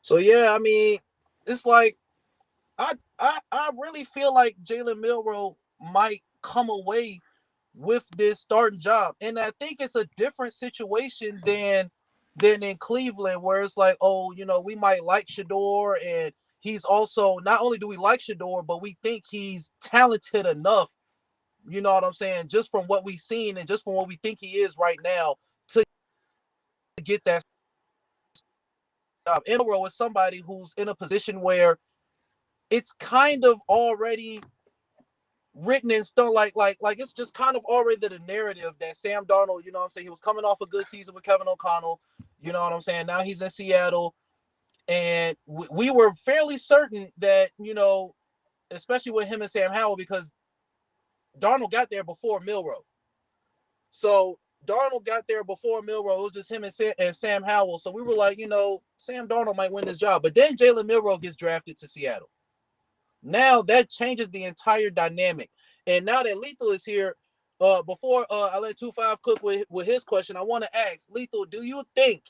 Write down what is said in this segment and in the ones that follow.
So yeah, I mean, it's like I really feel like Jalen Milroe might come away with this starting job, and I think it's a different situation than in Cleveland, where it's like, oh, we might like Shador, and he's also not only do we like Shador, but we think he's talented enough. You know what I'm saying? Just from what we've seen and just from what we think he is right now to get that job. And Milroe is somebody who's in a position where it's kind of already written in stone, like it's just kind of already the narrative that Sam Darnold, you know what I'm saying, he was coming off a good season with Kevin O'Connell, you know what I'm saying, now he's in Seattle, and we were fairly certain that, especially with him and Sam Howell, because Darnold got there before Milroe. So Darnold got there before Milroe. It was just him and Sam Howell. So we were like, Sam Darnold might win this job. But then Jalen Milroe gets drafted to Seattle. Now that changes the entire dynamic. And now that Lethal is here, before I let 2-5 cook with his question, I want to ask, Lethal, do you think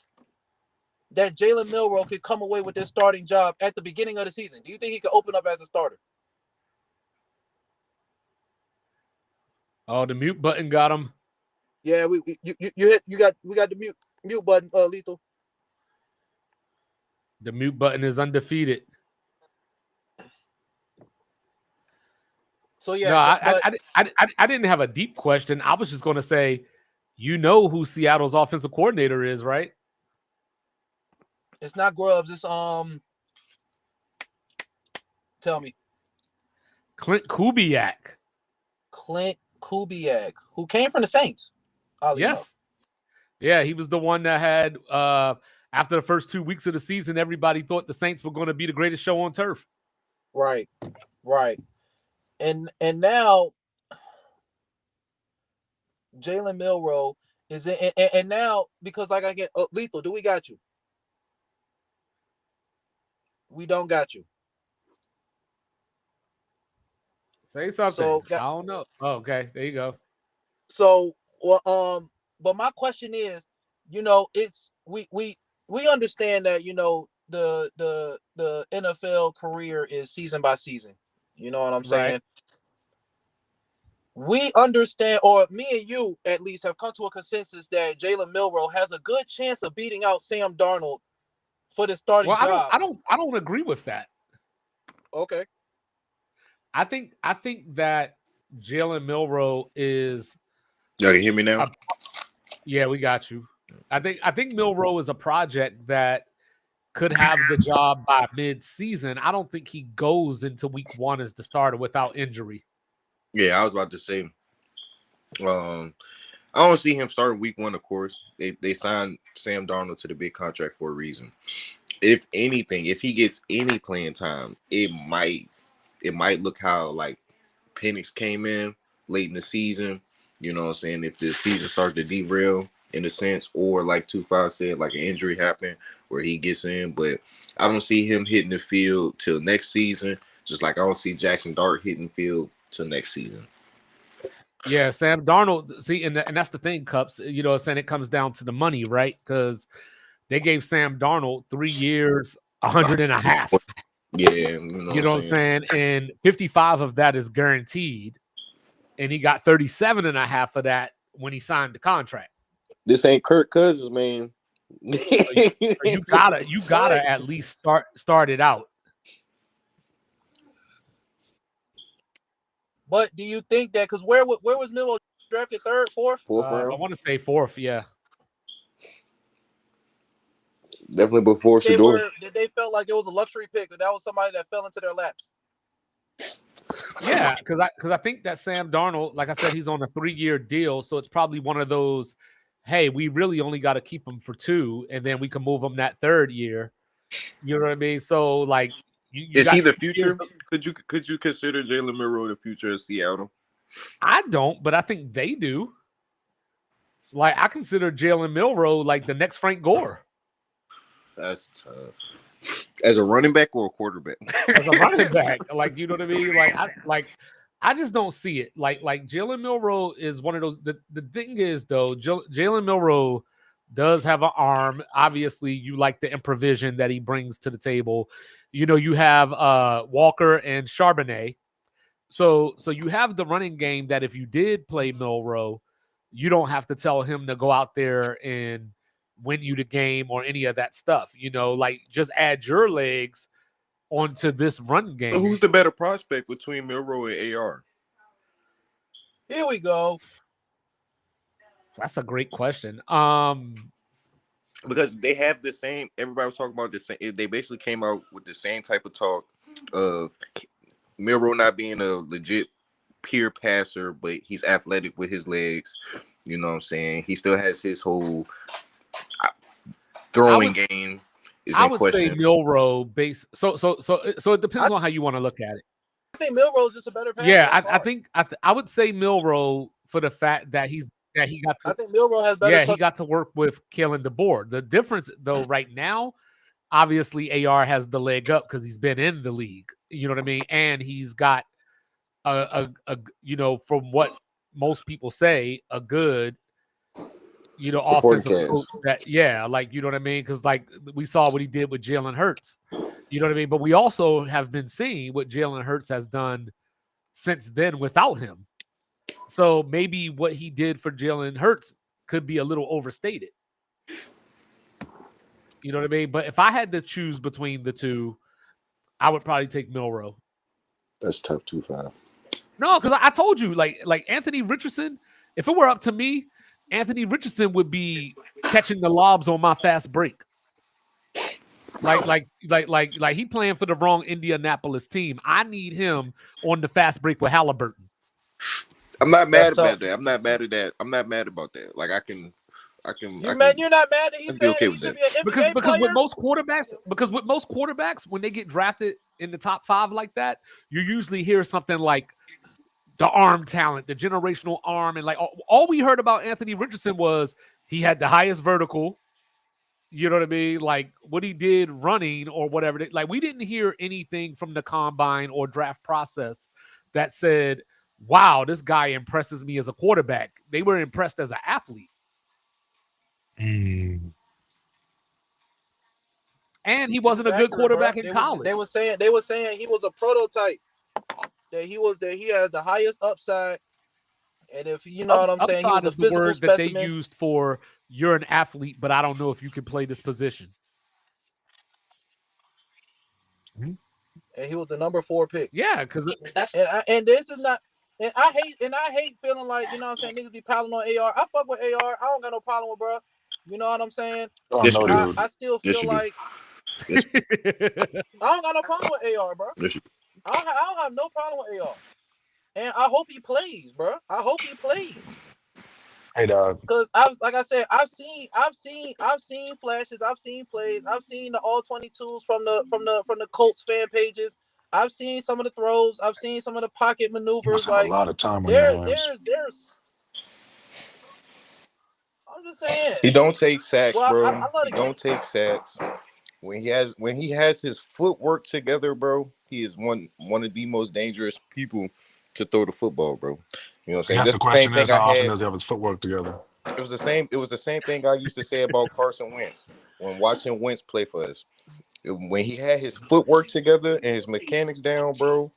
that Jalen Milroe could come away with this starting job at the beginning of the season? Do you think he could open up as a starter? Oh, the mute button got him. Yeah, we got the mute button, Lethal. The mute button is undefeated. So yeah, No, I didn't have a deep question. I was just going to say, who Seattle's offensive coordinator is, right? It's not Grubbs. It's tell me. Clint Kubiak. Clint Kubiak, who came from the Saints. Yes. Yeah, he was the one that had after the first 2 weeks of the season, everybody thought the Saints were going to be the greatest show on turf. Right. And now Jalen Milroe is in, and now because like I get Lethal, do we got you? We don't got you. Say something. So, I don't know. Oh, okay, there you go. So, well, but my question is, it's we understand that the NFL career is season by season. You know what I'm saying? Right. We understand, or me and you at least have come to a consensus that Jalen Milroe has a good chance of beating out Sam Darnold for the starting job. I don't agree with that. Okay. I think that Jalen Milroe is. Y'all can hear me now? Yeah, we got you. I think Milroe is a project that could have the job by mid-season. I don't think he goes into week 1 as the starter without injury. Yeah, I was about to say. I don't see him starting week 1. Of course, they signed Sam Darnold to the big contract for a reason. If anything, if he gets any playing time, it might look how like Penix came in late in the season. You know what I'm saying? If the season starts to derail in a sense, or like 2-5 said, like an injury happened where he gets in. But I don't see him hitting the field till next season. Just like I don't see Jackson Dart hitting the field till next season. Yeah, Sam Darnold. See, and that's the thing, Cups. You know what I'm saying? It comes down to the money, right? Because they gave Sam Darnold 3 years, $100,000. Yeah, you know what I'm saying? And 55 of that is guaranteed, and he got 37.5 of that when he signed the contract. This ain't Kirk Cousins, man. So you gotta at least start it out. But do you think that because where was Milroe drafted, third, fourth? Round? I want to say fourth, yeah. Definitely before Shador. They felt like it was a luxury pick, that was somebody that fell into their laps. Yeah, because I think that Sam Darnold, like I said, he's on a 3-year deal, so it's probably one of those, hey, we really only got to keep him for 2, and then we can move him that 3rd year. You know what I mean? So like, is he the future? Could you consider Jalen Milroe the future of Seattle? I don't, but I think they do. Like, I consider Jalen Milroe like the next Frank Gore. That's tough. As a running back or a quarterback? As a running back, like, you know what I mean? I just don't see it. Like Jalen Milroe is one of those. The thing is though, Jalen Milroe does have an arm. Obviously, you like the improvisation that he brings to the table. You have Walker and Charbonnet. So you have the running game that if you did play Milroe, you don't have to tell him to go out there and win you the game or any of that stuff. Like just add your legs onto this run game. Who's the better prospect between Milroe and AR? Here we go. That's a great question. Because they have the same. Everybody was talking about the same. They basically came out with the same type of talk of Milroe not being a legit pure passer, but he's athletic with his legs. You know what I'm saying? He still has his whole throwing game. I would say Milroe base. So it depends on how you want to look at it. I think Milroe's just a better passer. Yeah, I think I would say Milroe for the fact that he got to. I think Milroe has better. Yeah, he got to work with Kalen DeBoer. The difference, though, right now, obviously AR has the leg up because he's been in the league. You know what I mean? And he's got a from what most people say, a good offensive coach that, like, you know what I mean? Because like we saw what he did with Jalen Hurts, you know what I mean? But we also have been seeing what Jalen Hurts has done since then without him. So maybe what he did for Jalen Hurts could be a little overstated. You know what I mean? But if I had to choose between the two, I would probably take Milroe. That's tough too, fam. No, because I told you, like Anthony Richardson, if it were up to me, Anthony Richardson would be catching the lobs on my fast break. Like he playing for the wrong Indianapolis team. I need him on the fast break with Halliburton. I'm not mad about that. I'm not mad at that. I'm not mad about that. Like you're not mad that he said okay he should be an because player? with most quarterbacks, when they get drafted in the top 5 like that, you usually hear something like the arm talent, the generational arm, and like all we heard about Anthony Richardson was he had the highest vertical. You know what I mean? Like what he did running or whatever. Like we didn't hear anything from the combine or draft process that said, wow, this guy impresses me as a quarterback. They were impressed as an athlete. And he wasn't a good quarterback in college. They were saying he was a prototype. That he has the highest upside. And if you know what I'm saying, he was a physical word specimen. That they used for you're an athlete, but I don't know if you can play this position. And he was the number 4 pick. Yeah, because and this is not. And I hate feeling like, you know what I'm saying, niggas be piling on AR. I fuck with AR. I don't got no problem with bro. You know what I'm saying? I still feel like I don't got no problem with AR, bro. I don't have no problem with AR. And I hope he plays, bro. I hope he plays. Hey, dog. Because like I said, I've seen flashes, I've seen plays, I've seen the all 22s from the Colts fan pages. I've seen some of the throws, I've seen some of the pocket maneuvers. Like a lot of time on there's I'm just saying. He don't take sacks, bro. I don't take sacks. When he has his footwork together, bro, he is one of the most dangerous people to throw the football, bro. You know what I'm saying? That's the question is how often does he have his footwork together? It was the same thing I used to say about Carson Wentz when watching Wentz play for us. When he had his footwork together and his mechanics down, bro,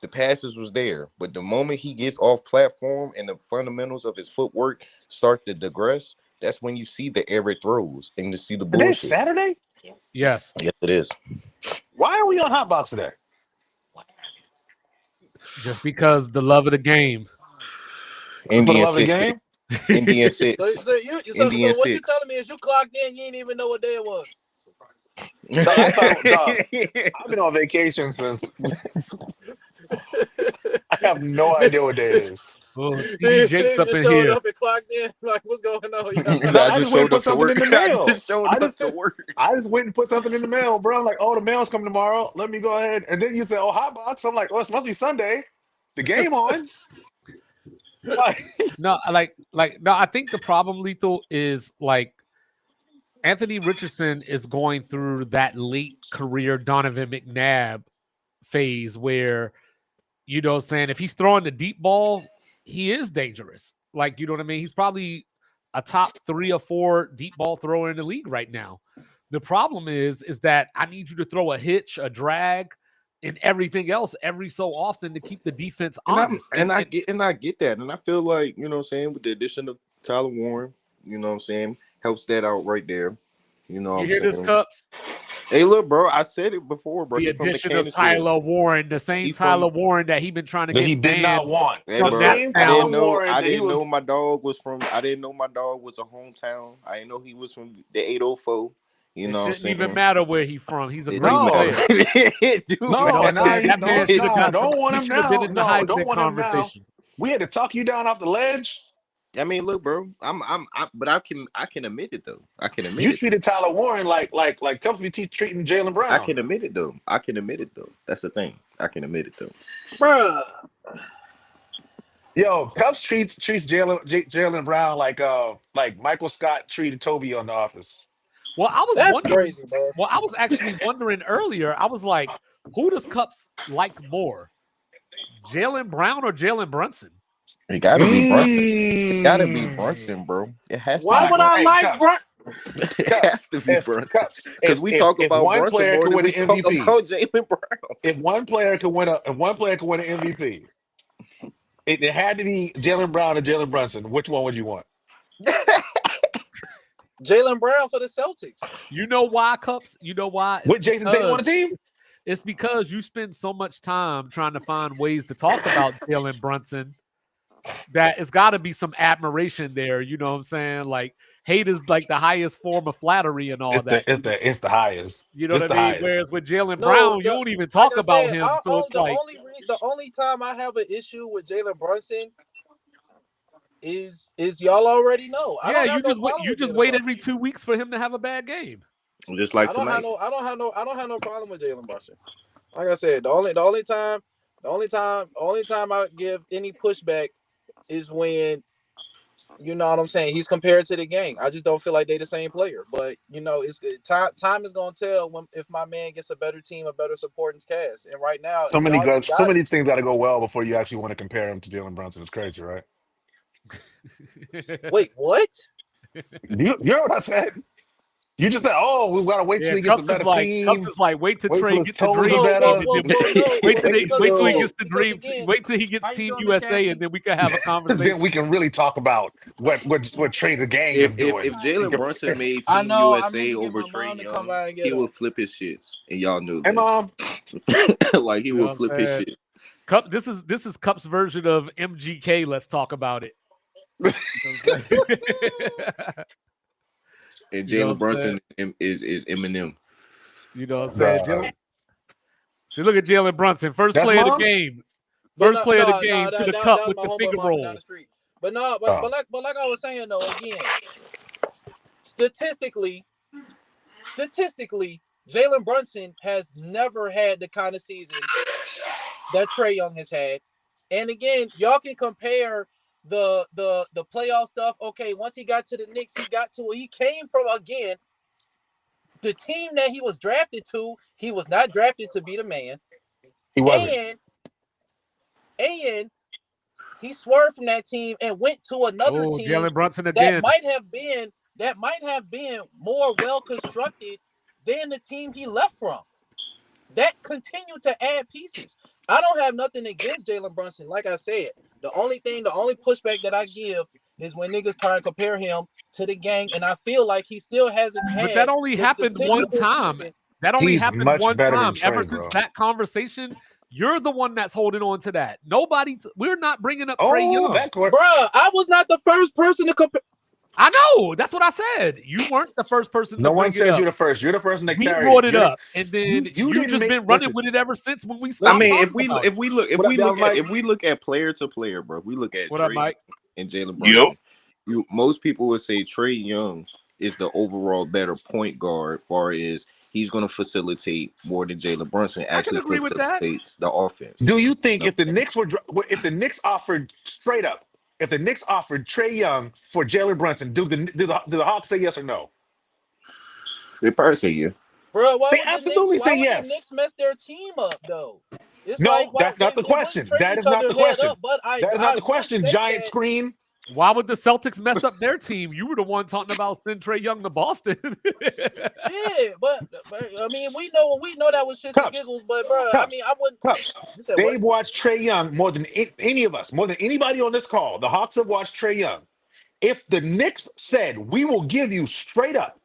the passes was there. But the moment he gets off platform and the fundamentals of his footwork start to digress, that's when you see the error throws and you see the bullshit. Today's Saturday? Yes. Yes, it is. Why are we on Hot Box today? Just because the love of the game. Indian 6. Indian 6. So what you're telling me is you clocked in, you didn't even know what day it was. No, I've been on vacation since. I have no idea what day it is. Well, Jake's up in here. Up and clocked in. Like, what's going on? I just went and put something in the mail. I just went and put something in the mail, bro. I'm like, oh, the mail's coming tomorrow. Let me go ahead. And then you say, oh, Hot Box. I'm like, oh, it must be Sunday. The game on. No, I think the problem, Lethal, is like Anthony Richardson is going through that late career Donovan McNabb phase where, you know what I'm saying, if he's throwing the deep ball, he is dangerous. Like, you know what I mean? He's probably a top 3 or 4 deep ball thrower in the league right now. The problem is that I need you to throw a hitch, a drag, and everything else every so often to keep the defense honest. I get that. And I feel like, you know what I'm saying, with the addition of Tyler Warren, you know what I'm saying, helps that out right there. You know what you I'm hear this, saying? Cups? Hey, look, bro, I said it before, bro. The He from addition of Mechanicsville. Tyler Warren, the same He Tyler from Warren that he been trying to that he get did not banned want. Hey, The from bro, that same I Tyler sound. didn't know. Warren I that he didn't was. know my dog was from. I didn't know my dog was a hometown. I didn't know he was from the 804. You It know what I'm shouldn't even saying? matter where he's from. He's a It do great matter. No, player. It do You know no, matter. what and I'm now saying? That man should have no, got some. don't want He him should have been now. in the No, don't Heisman want him now. conversation. We had to talk you down off the ledge. I mean, look, bro. But I can admit it though. I can admit You it. treated Tyler Warren like company treating Jalen I Brown. can admit it though. I can admit it though. That's the thing. I can admit it though. Bruh. Yo, Cubs treats Jalen Brown like Michael Scott treated Toby on The Office. Well, I was That's wondering. crazy, bro. Well, I was actually wondering earlier. I was like, who does Cups like more, Jalen Brown or Jalen Brunson? It gotta be Brunson. It gotta be Mm. Brunson, bro. It has to Why be All would right, I Brunson. hey like Cubs, Brunt? It has Cubs, to be Brunson. Because we talk if about one Brunson player more could than win we an talk MVP, about Jalen Brown. if one player could win an MVP, it had to be Jalen Brown or Jalen Brunson. Which one would you want? Jalen Brown for the Celtics. You know why, Cups? You know why? With Jason Tatum on the team? It's because you spend so much time trying to find ways to talk about Jalen Brunson that it's got to be some admiration there. You know what I'm saying? Like hate is like the highest form of flattery and all that. It's the highest. You know It's what the I mean? highest. Whereas with Jalen No, Brown, you don't even like talk I about said, him. So it's like, the only time I have an issue with Jalen Brunson is y'all already know. I yeah, don't you have no just wait. problem You with just Jalen wait Brunson. every 2 weeks for him to have a bad game. Just like I don't have tonight. no problem with Jalen Brunson. Like I said, the only time I give any pushback is when, you know what I'm saying, he's compared to the gang. I just don't feel like they're the same player. But it's time is gonna tell if my man gets a better team, a better supporting cast. And right now, y'all just So got many things got to go well before you actually want to compare him to Jalen Brunson. It's crazy, right? wait, what? You heard what I said? You just said, "Oh, we've got to wait till Yeah, he gets a better Cups team. is like, wait till Wait Trey till his gets the toes are dream better." team, and then No. wait till Because he again, gets the because dream. again, Wait till he gets how you Team doing, USA, and McCaffrey? then we can have a Then conversation. we can really talk about what Trey the Gang is If doing. In Jalen Brunson comparison. made I Team know. I meant USA to get over my Trey mom to come Young, by and he get her. would flip his shits, and y'all know Hey, Mom. that. Like he You know would what flip I'm his saying? shit. Cup. This is Cup's version of MGK. Let's talk about it. You know what I'm saying? And You know what Jalen I'm saying? Brunson is Eminem. You know what I'm saying? Dog. See, look at Jalen Brunson, first That's play of the Mom's. game. But First no, play of the no, no, game to that, the that, cup that was with my the homeboy finger mama down roll. the street. But no, Oh. like I was saying though, again, statistically, Jalen Brunson has never had the kind of season that Trey Young has had. And again, y'all can compare the playoff stuff. Okay, once he got to the Knicks, he came from, again, the team that he was drafted to. He was not drafted to be the man. He wasn't. And he swerved from that team and went to another Oh, team Jalen Brunson that again. might have been more well constructed than the team he left from. That continued to add pieces. I don't have nothing against Jalen Brunson. Like I said, the only pushback that I give is when niggas try and compare him to the gang, and I feel like he still hasn't But that had only the happened one statistical time. season. That only He's happened much one better than time. Trey, Ever since bro. that conversation, you're the one that's holding on to that. We're not bringing up Trey Oh, Young. backcourt. Bruh, I was not the first person to compare. I know. That's what I said. You weren't the first person to No one bring it said up. you're the first. You're the person that We carried brought it. it up, and then You you didn't just make. been running Listen, with it ever since when we I stopped mean, talking about it. What up, y'all, Mike? if we look at player to player, bro, if we look at What up, Trey Mike? and Jalen Yep. Brunson, most people would say Trey Young is the overall better point guard, far as he's going to facilitate more than Jalen Brunson I can actually agree with that. facilitates the offense. Do you think No. if the Knicks offered straight up, if the Knicks offered Trey Young for Jalen Brunson, do the Hawks say yes or no? They probably say yeah. Bro, They absolutely say why would the yes. Knicks mess their team up though? It's like, No, why that's not the they wouldn't question. trade That each is not other the head question. up, but That is not I the would question. say Giant that. screen. Why would the Celtics mess up their team? You were the one talking about send Trae Young to Boston. Shit, but I mean, we know that was shits and Cups, giggles, but bro, I mean, Cups, I wouldn't. Cups. You said what? They've watched Trae Young more than any of us, more than anybody on this call. The Hawks have watched Trae Young. If the Knicks said, we will give you straight up,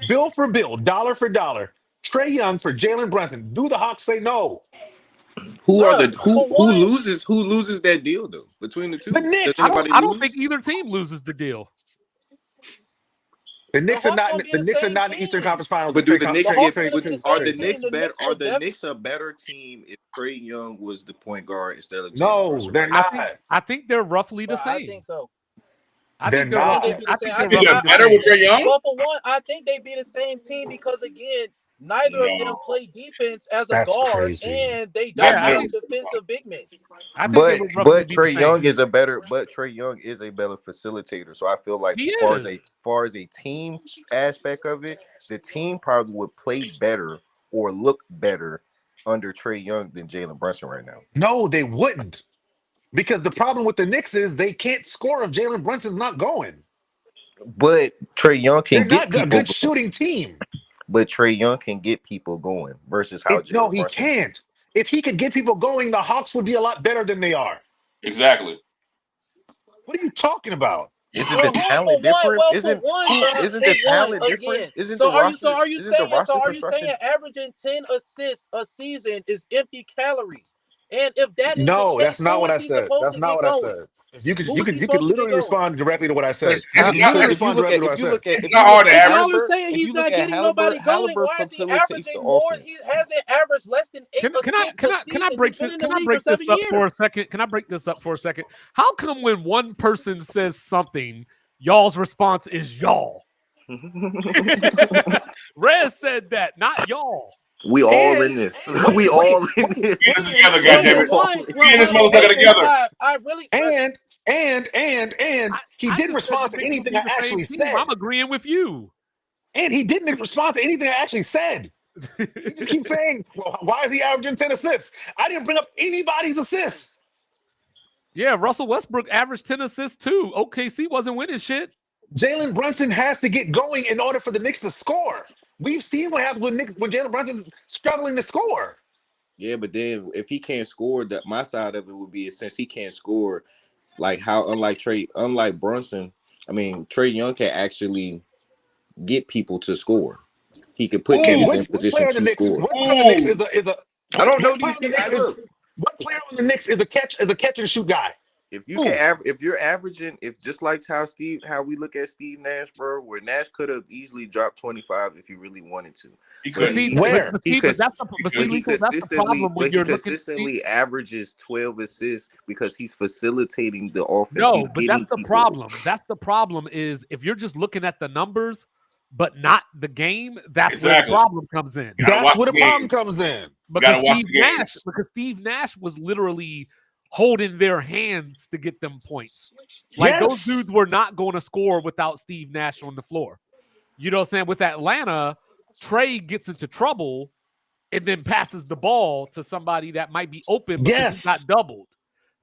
bill for bill, dollar for dollar, Trae Young for Jalen Brunson, do the Hawks say no? Who are Bro, the for one, who loses that deal though between the The two? Does Knicks. anybody I don't think lose? either team loses the deal. The the Knicks are Hawks not. gonna be The the Knicks are same not in the Eastern team. Conference Finals. But do the The Knicks Hawks get? are gonna But be the are same the team. Knicks The better? Knicks Are will the definitely. Knicks a better team if Trae Young was the point guard instead of Jalen No, Brunson they're right now? not. I think they're roughly the Bro, I think same. so. I They're think they're I think roughly. they'd not. be the I same. think I they're You think think. roughly they're the better with same. Trae Young? Well, for one, I think they'd be the same team because again, neither of them No, play defense as a That's guard, crazy. and they not don't Yeah, I have nearly. think defensive big men. they would roughly be the Trey same. Young is a better Trey Young is a better facilitator. So I feel like He far as is. a team aspect of it, the team probably would play better or look better under Trey Young than Jalen Brunson right now. No, they wouldn't. Because the problem with the Knicks is they can't score if Jalen Brunson's not going. But Trey Young They're can get not a people good going. shooting team. But Trey Young can get people going versus how No, Jalen he Brunson. can't. If he could get people going, the Hawks would be a lot better than they are. Exactly. What are you talking about? Isn't the Well, who for talent one? different? Well, for Isn't one, who? bro, Isn't the for one talent different? again. So are you? So are you Isn't the saying? So roster are you saying construction? averaging 10 assists a season is empty calories? And if that is the No, case, that's not who what is I he said. supposed That's to not get what I going? said. If you could, Who you is could, he you could supposed to get literally going? respond directly to what I said. Because It's You not. could if you respond look directly at to what I said. It's not hard to If average. y'all are saying If he's you look not at getting nobody going, Halliburton why is he facilitates the averaging more? offense. He hasn't averaged less than eight assists a Can I season. He's break been this? in the Can I league for break this 7 up for years. a second? Can I break this up for a second? How come when one person says something, y'all's response is y'all? Rez said that, not y'all. We all And in this. wait, We wait, all in wait, this. Get this together, Well, We for goddammit. all one, in We well, in this well, this. motherfucker okay, for together. five, I really, and he I didn't just said the respond to Knicks would anything be I the same actually team. said. I'm agreeing with you. And he didn't respond to anything I actually said. He just keeps saying, well, why is he averaging 10 assists? I didn't bring up anybody's assists. Yeah, Russell Westbrook averaged 10 assists too. OKC wasn't winning shit. Jalen Brunson has to get going in order for the Knicks to score. We've seen what happens when Jalen Brunson's struggling to score. Yeah, but then if he can't score, that my side of it would be since he can't score, like how unlike Brunson, I mean Trey Young can actually get people to score. He could put Okay, niggas Ooh, in what position player on the to Knicks? score. What player on the Knicks ooh. is a I don't know what player these on the people. Knicks is Look, what player on the Knicks is a catch and shoot guy? if you can, Who? if you're averaging, if just like how we look at Steve Nash, bro, where Nash could have easily dropped 25 if he really wanted to, He but But couldn't. see, he but, Where? but see, but that's the but see, Lethal, that's the problem when you're looking. See, averages 12 assists because he's facilitating the offense. no, He's but that's getting the people. problem. That's the problem is if you're just looking at the numbers, but not the game, that's where the Exactly. problem comes in. Gotta That's watch where the the problem games. comes in. Because Gotta watch the games. Steve Nash was literally holding their hands to get them points. Like those Yes. dudes were not going to score without Steve Nash on the floor. You know what I'm saying? With Atlanta, Trey gets into trouble and then passes the ball to somebody that might be open because he got Yes. doubled.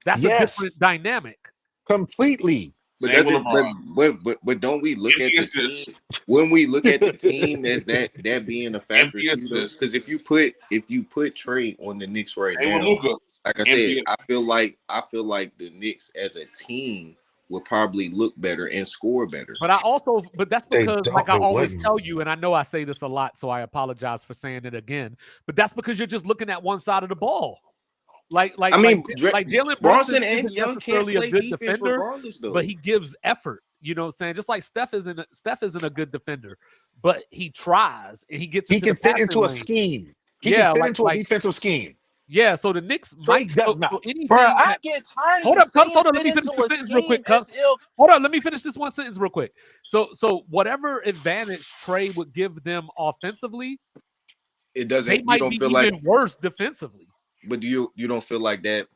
That's a different Yes. dynamic. Completely. But Same with doesn't LeBron. but don't we look at Empty the team assists. when we look at the team as that being a factor Empty too though? assists. Because if you put Trey on the Knicks right Same with now, Luka. like I said, Empty assists. I feel like the Knicks as a team would probably look better and score better. But that's They because, like don't. I They always wouldn't. tell you, and I know I say this a lot, so I apologize for saying it again. But that's because you're just looking at one side of the ball. Like I mean, Jalen Brunson Bronson and isn't Young can't necessarily a play good defense defender, regardless though. but he gives effort. You know what I'm saying? Just like Steph isn't a good defender, but he tries and he gets He into the can fit passing into a lane. scheme. He can Yeah, fit into a defensive scheme. yeah. So the Knicks Trey might does so not. anything bro, that I get tired of hold you up, Cups. saying Hold on. Let fit me finish into this a sentence real scheme quick, as Cups. if Hold on. Let me finish this one sentence real quick. So whatever advantage Trey would give them offensively, It they doesn't. You might don't be feel like, even worse defensively. but you don't feel like that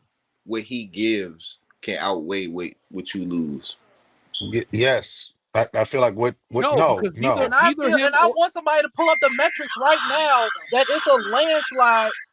what he gives can outweigh what you lose. Yes. I feel like what No, no, because no. and I neither feel him and I or want somebody to pull up the metrics right now that it's a landslide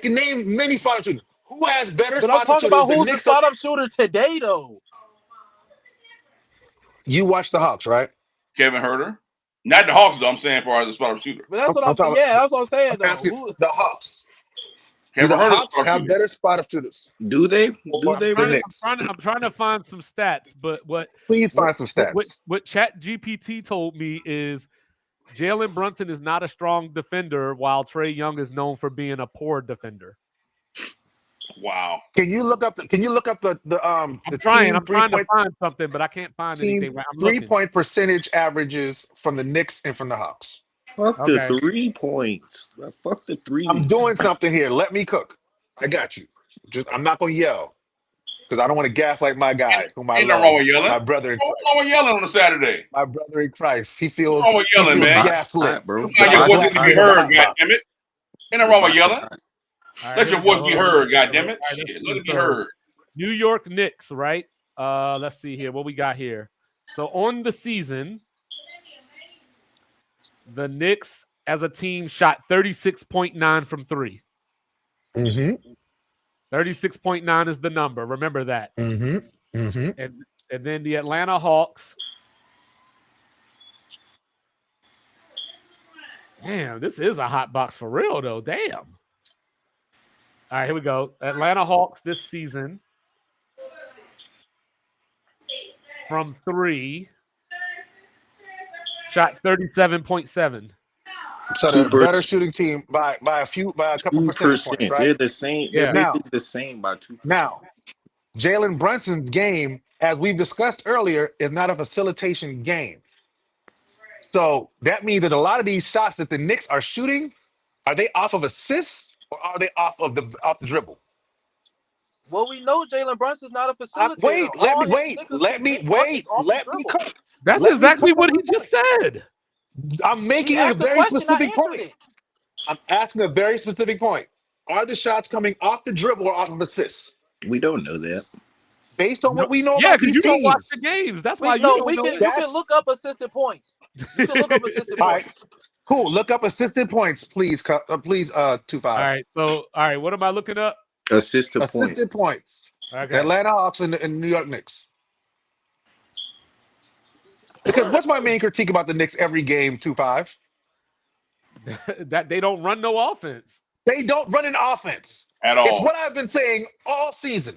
can name many spot up shooters. Who has better But I'm spot up talking shooters? about The who's the Knicks of spot up shooter today, though. You watch the Hawks, right? Kevin Herter. Not the Hawks, though. I'm saying for as a spot-up shooter. But that's what I'm talking. yeah, that's what I'm saying I'm though. asking the Hawks. Do Kevin the Herter's a Hawks spot-up have shooter. better spot up shooters? Do they? Do Or they? the Really? Knicks? I'm trying to find some stats, but Please find some stats. what Chat GPT told me is Jalen Brunson is not a strong defender, while Trae Young is known for being a poor defender. Wow. Can you look up the I'm the trying. team I'm trying to 3-point find something, but I can't find team anything. I'm looking. 3-point percentage averages from the Knicks and from the Hawks? Fuck Okay. the 3 points. Fuck the 3. I'm doing something here. Let me cook. I got you. I'm not gonna yell because I don't want to gaslight my guy, whom I Ain't no love, wrong with yelling. my brother in What's wrong with Christ. yelling on a Saturday? My brother in Christ. He What's feels wrong with yelling, man? gaslit. Hot, bro. Now your Hot, voice hot, needs to be hot. heard, goddammit. Ain't no wrong with yelling. All right, Let here your we voice go. be heard, goddammit. All right, Shit, let's let see. it be So, heard. New York Knicks, right? Let's see here. What we got here. So on the season, the Knicks as a team shot 36.9 from 3. Mm-hmm. 36.9 is the number. Remember that. Mm-hmm. Mm-hmm. And then the Atlanta Hawks. Damn, this is a hot box for real, though. Damn. All right, here we go. Atlanta Hawks this season from 3 shot 37.7. So the 2%. better shooting team by a couple percentage points, 2%. right? They're the same. Yeah. They're basically the same by 2%. Now, Jalen Brunson's game, as we've discussed earlier, is not a facilitation game. So that means that a lot of these shots that the Knicks are shooting, are they off of assists or are they off the dribble? Well, we know Jalen Brunson's not a facilitator. Wait, let All me his wait. niggas Let can me make wait. buckets off the Let me dribble. cook. That's Let me exactly cook what on he my just point. said. I'm He making a asked a very question. I specific answered point. it. I'm asking a very specific point. Are the shots coming off the dribble or off of assists? We don't know that. Based on what we know Yeah, about because these you don't watch the teams. games. That's why you No, don't we know. can. You That's- can look up assisted points. You can look up assisted All right. points. Cool. Look up assisted points, please. Please, 2-5. All right, so all right, what am I looking up? Assist to point. Assisted points. Okay. The Atlanta Hawks and the New York Knicks. Because what's my main critique about the Knicks every game, 2-5? That they don't run no offense. They don't run an offense. At It's all. what I've been saying all season.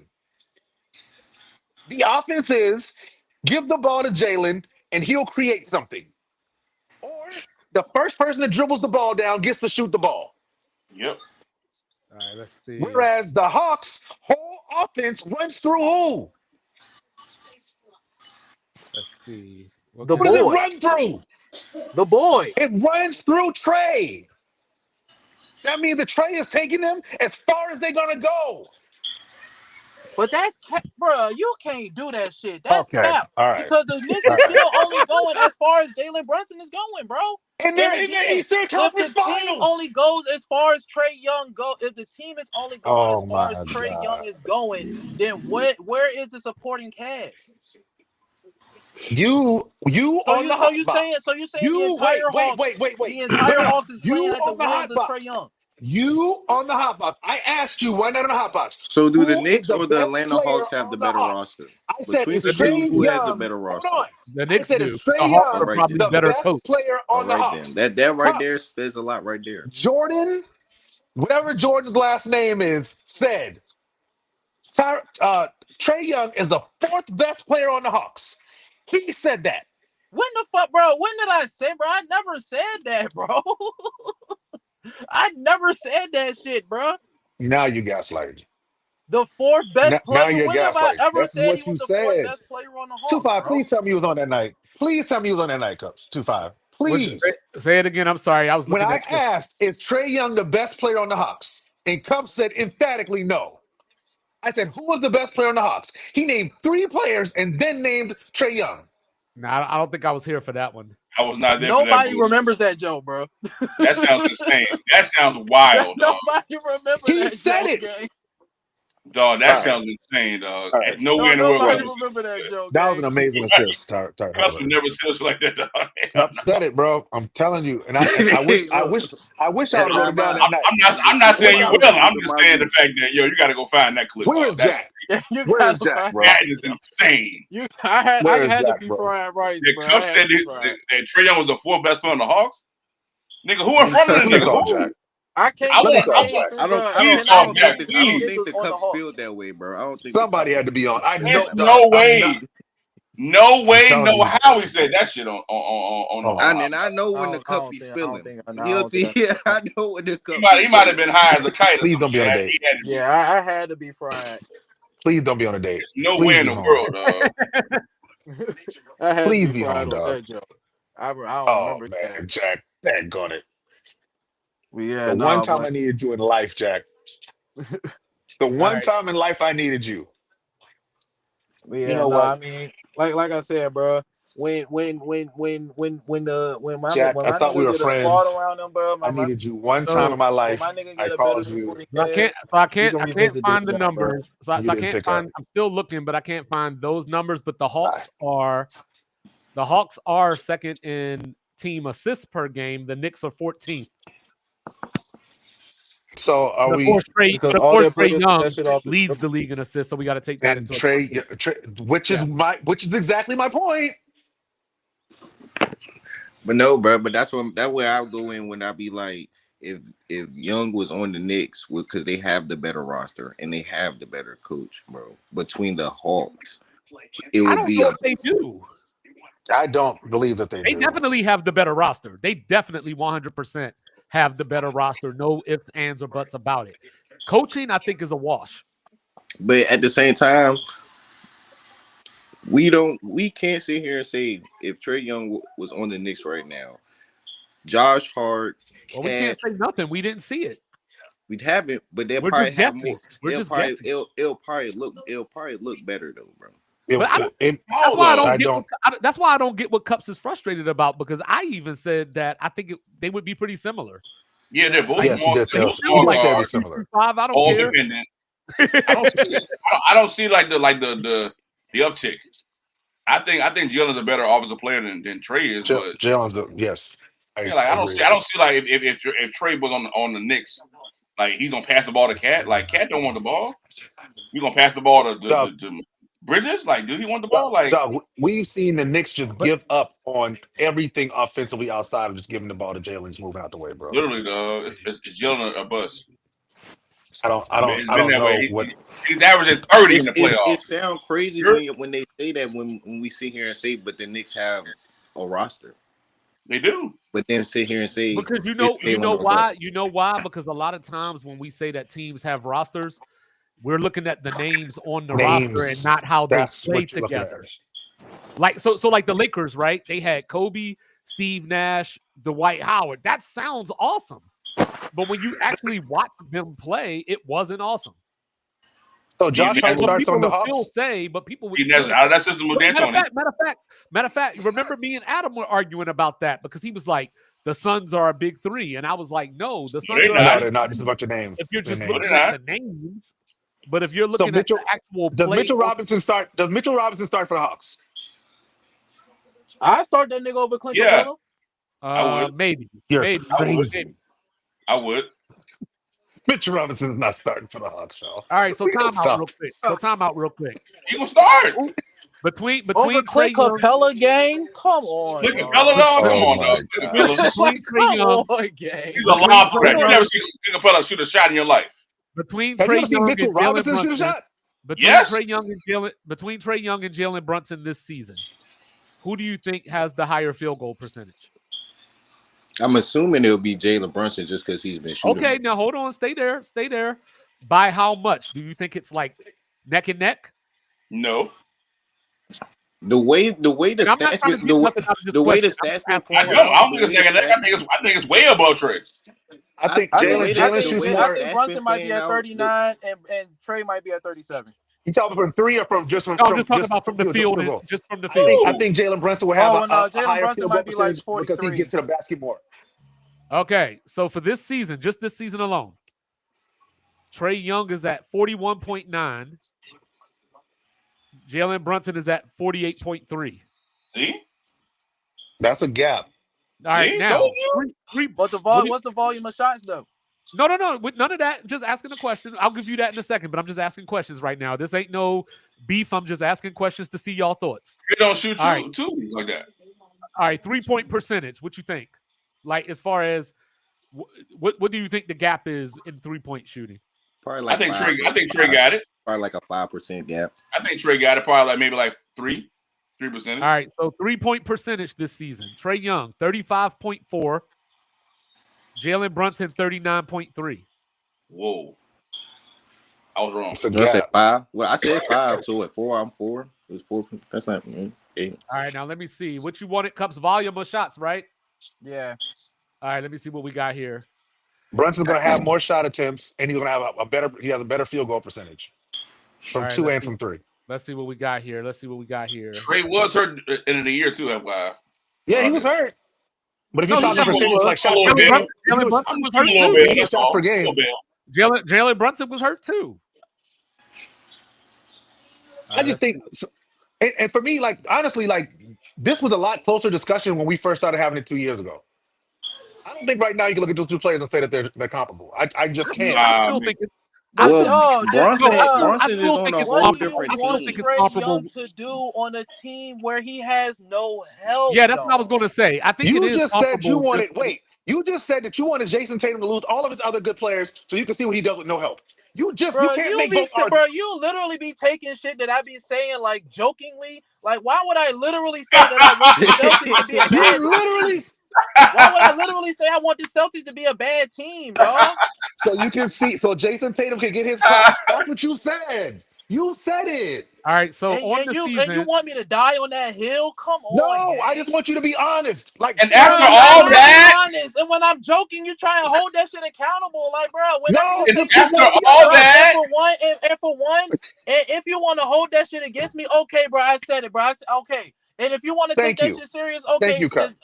The offense is give the ball to Jalen and he'll create something. Or the first person that dribbles the ball down gets to shoot the ball. Yep. All right, let's see. Whereas the Hawks' whole offense runs through who? Let's see. The Who does it boy. run through? The boy. It runs through Trey. That means that Trey is taking them as far as they're gonna go. But that's cap, bro. You can't do that shit. That's Okay, cap. all right. Because the Knicks is still only going as far as Jalen Brunson is going, bro. And they're in again, the Eastern if Conference the team Finals. only goes as far as Trae Young go, if the team is only going Oh as far as my Trae God. Young is going, then where is the supporting cast? You on the hot box. So you saying You the entire Hawks, wait. the entire Hawks is You playing at the on the whims hot of Trae box. Young. You on the hot box. I asked you one night on the hot box. So do the Who Knicks is the or the best Atlanta player Hawks have on the the better Hawks? roster? I said, Between is the two, Trae who has the Young? better Hold roster? on. The I Knicks said, do. is The Trae Hawks Young are right probably then. the better best coach. player All on the right Hawks? then. That right there Cups. says a lot right there. Jordan, whatever Jordan's last name is, said Trae Young is the fourth best player on the Hawks. He said that. When the fuck, bro? When did I say, bro? I never said that, bro. I never said that shit, bro. Now you gaslighting. The fourth best Now player. you're When have I gaslighting. ever That's said he what was you the fourth said. best player on the Hawks, 2-5, bro? please tell me you was on that night. Please tell me you was on that night, Coach. 2-5. Please. Say it again. I'm sorry. I was When looking I at asked, is Trae Young the best player on the Hawks? And Cup said emphatically no. I said, who was the best player on the Hawks? He named 3 players and then named Trae Young. No, I don't think I was here for that one. I was not there for that. Nobody remembers that joke, bro. That sounds insane. That sounds wild, dog. Nobody remembers He that said joke, it. gang. Dog, that All right. sounds insane, dog. All right. Nowhere in the world. Nobody remember that joke. That was gang. an amazing assist. Cups would never say us like that, dog. Cup said it, bro. I'm telling you. And I wish I would have wrote it down that night. I'm not saying you Where will. is I'm just saying the fact that you got to go find that clip. Where is That's Jack? You Where is got Jack, fried. bro? That is insane. Where I is had to Jack, be bro? fried rice, The bro. I coach had said to be fried. that Trae Young was the fourth best player on the Hawks. Nigga, who in front of the Let me nigga? call Who? Jack. I can't I Let me name want. call name Jack. I don't. bro. I I Please don't. cannot I call don't Jack. think name the. I three don't Please. think niggas the on the Cups Hawks. feel that way, bro. I don't think Somebody the had to be on. I There's know, dog. no I'm not. way. No I'm way, telling no you. how he said that shit on the Oh, And Hawks. then I know when the I cup don't be think I don't spilling. think I He'll don't think see. Yeah, I know when the He cup might be he might have spilling. been high as a kite or please some don't be shit. on a date. He had to be. yeah, I had to be fried. Please don't be on a date. There's no Please way in be the home. world, dog. I had to Please be be fried home, on dog. that joke. I don't Oh remember that. man, Jack, daggone it. But yeah, The one no, time I but needed you in life, Jack. The All one right. time in life I needed you. You yeah, know no, what, I mean, like I said, bro. Jack? When I my thought we nigga were get a squad friends. around him, bro, I needed you one time so in my when my life. nigga I get a better called than you. 40K, I we can't can I can't revisit this find the job, bro. numbers. So You I didn't can't pick up. find. I'm still looking, but I can't find those numbers. But the Bye. Hawks are second in team assists per game. The Knicks are 14th. So are But we? Because Of all course, their Trey players get that Young shit off the leads dribble. the league in assists, so we got to take that And into account. Which is Yeah. which is exactly my point. But no, bro. But that way I go in when I be like, if Young was on the Knicks, because they have the better roster and they have the better coach, bro. Between the Hawks, it I would don't be know a. if they do. I don't believe that they They do. definitely have the better roster. They definitely 100% have the better roster. No ifs, ands, or buts about it. Coaching, I think, is a wash. But at the same time, we can't sit here and say if Trey Young was on the Knicks right now, Josh Hart, Well, we can't Cat, say nothing. We didn't see it. we'd have it, but they'll We're probably just have guessing. more. We're just guessing. It'll probably look better though, bro. But I don't. That's How why I though? don't I get. don't. That's why I don't get what Cups is frustrated about, because I even said that I think they would be pretty similar. Yeah, they're both Like Yes, you small. did They're say. he both You feels small did like say it guards, was 2, similar. 5. I don't all care. dependent. I don't see. I don't see like the uptick. I think Jalen's a better offensive player than Trey is, but Jalen's yes, yeah, I like agree. I don't see like if Trey was on the Knicks, like he's gonna pass the ball to Cat. Like Cat don't want the ball. We gonna pass the ball Dog, to Bridges. Like, does he want the ball? Like, we've seen the Knicks just But give up on everything offensively outside of just giving the ball to Jalen, just moving out the way, bro. literally, it's Jalen a bust. I It's been don't that way. know what. He's averaging 30 in the It playoffs. sounds crazy Sure, when they say that when we sit here and say, but the Knicks have a roster, they do. but then sit here and say because it's you know Jalen or bust. why? You know why? Because a lot of times when we say that teams have rosters, we're looking at the names on the roster and Names. not how they That's play what you're looking at. together. Like so like the Lakers, right? They had Kobe, Steve Nash, Dwight Howard. That sounds awesome. But when you actually watch them play, it wasn't awesome. So Steve Josh Nash, Hart But starts people on the would still Hawks. say, out of that system with D'Antoni. Matter of fact, remember me and Adam were arguing about that because he was like, the Suns are a big three. And I was like, no, the No, Suns they're are a No, not. big they're not. Just a three bunch of if names. you're They're just No, they're looking names. at not. the names. But if you're So looking at the actual does play Mitchell on Robinson start? Does Mitchell Robinson start for the Hawks? I start that nigga over Clint Yeah, Capella. I would. maybe. You're Maybe. I would. crazy. I would. Mitchell Robinson's not starting for the Hawks, y'all. All right, so We gotta time out stop real quick. this. He gonna start. Over Between Trey Clint Young, Capella, gang. Come on, Clint dog. Capella, dog. Come Oh on, my dog. Clint gosh. Capella. between Trey Come Young, on, gang. He's a between lob Trey threat. You Young, never seen Clint Capella shoot a shot in your life. between Have you Trey ever seen Young Mitchell and Jalen Robinson shoot a Brunson, shot? Yes. between Trey Young and Jalen Brunson this season, who do you think has the higher field goal percentage? I'm assuming it'll be Jalen Brunson just because he's been shooting. Okay, now hold on, stay there. By how much? Do you think it's like neck and neck? No. The way the And I'm not stats trying to been get nothing out of this the way the question. I'm stats just been asking a I playing don't. question. I out, don't the think way it's the neck and neck. stats I think it's way above Trey. I think I the think way Jalen the shoots way I the more. think stats been Brunson might playing be at out. 39 and Trey might be at 37. You talking from three or from just from No, I'm from just talking just about from the field field and goal? just from the field. I Oh, think Jalen Brunson will have Oh, well, no, a Jalen higher Brunson field goal might be like percentage because he 43. gets to the basket more. Okay, so for this season, just this season alone, Trey Young is at 41.9. Jalen Brunson is at 48.3. see, All That's a gap. right, see, told now you. But what do what's the volume of shots though? No. With none of that. Just asking a question. I'll give you that in a second, but I'm just asking questions right now. This ain't no beef. I'm just asking questions to see y'all thoughts. They don't shoot All right. two like that. All right. 3-point percentage. What you think? Like as far as what do you think the gap is in 3-point shooting? Probably like I think Trey got it. Probably like a 5% gap. I think Trey got it. Probably like maybe like 3%. All right. So 3-point percentage this season. Trae Young 35.4. Jalen Brunson 39.3. Whoa. I was wrong. It's a I said gap. 5. Well, I said 5. So at 4, I'm 4. It was 4. That's not 8. All right. Now let me see. What you wanted? Cups volume of shots, right? Yeah. All right. Let me see what we got here. Brunson's going to have more shot attempts, and he's going to have a better. He has a better field goal percentage from All right, 2 and from 3. Let's see what we got here. Trey was hurt end of the year too. FYI. Yeah, he was hurt. But if you're talking he was. percentage, like shots A per little game, Jalen Brunson was hurt A little too. bit. That's shots all. per A game. little bit. Jalen Brunson was hurt too. I just think, and for me, like honestly, like this was a lot closer discussion when we first started having it 2 years ago. I don't think right now you can look at those two players and say that they're comparable. I just can't. I still think it's. But Well, Bronson I is still on think a it's whole what do you different want think team. it's Trae comparable. Young to do on a team where he has no help? Yeah, that's what I was going to say. I think it You is just said you comparable. wanted. Wait, you just said that you wanted Jason Tatum to lose all of his other good players so you can see what he does with no help. You can't make both arguments. Bro, you literally be taking shit that I be saying like jokingly. Like, why would I literally say that I want the Celtics to be a bad You literally. team? Why would I literally say I want the Celtics to be a bad team, dog? So you can see, so Jason Tatum can get his props. That's what you said. You said it. All right, so on And the you season, want me to die on that hill? Come on, No, I gang. just want you to be honest. Like, And Bro, after I'm all not that, honest. And when I'm joking, you try and hold that shit accountable. Like, bro, when I no, niggas just say keep after letting me all bro, honest. that, and for one, and if you want to hold that shit against me, okay, bro, I said it, bro. I said okay. And if you want to take Thank that you. shit serious, Thank okay. you, Kurt.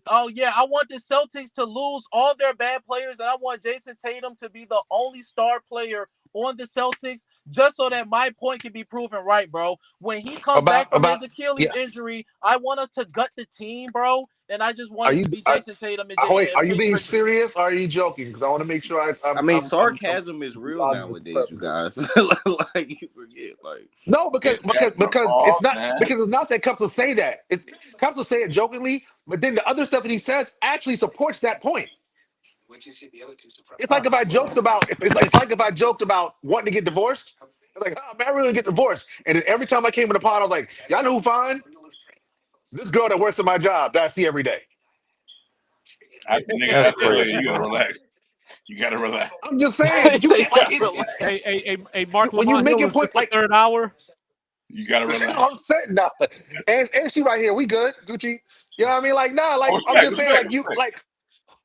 Oh yeah, I want the Celtics to lose all their bad players, and I want Jason Tatum to be the only star player on the Celtics, just so that my point can be proven right, bro. When he comes back from his Achilles yes. injury, I want us to gut the team, bro. And I just want Are it you to be Jason Tatum and wait, are you Peyton being Pritchard. serious or are you joking? Because I want to make sure I'm sarcasm is real nowadays, you guys. Like you forget, like no, because all it's not that. because it's not that Cups will say that. Cups will say it jokingly, but then the other stuff that he says actually supports that point. It's like if I joked about it's like if I joked about wanting to get divorced. It's like, oh, man, I really get divorced. And then every time I came in the pod, I was like, y'all know who fine? This girl that works at my job that I see every day. Nigga, you gotta relax. You gotta relax. I'm just saying, you can't like hey, Mark when you Lamont make Hill a is point just the like third hour. You gotta relax. I'm saying no, and she right here, we good, Gucci. You know what I mean? Like, nah, like I'm just saying, like you, like,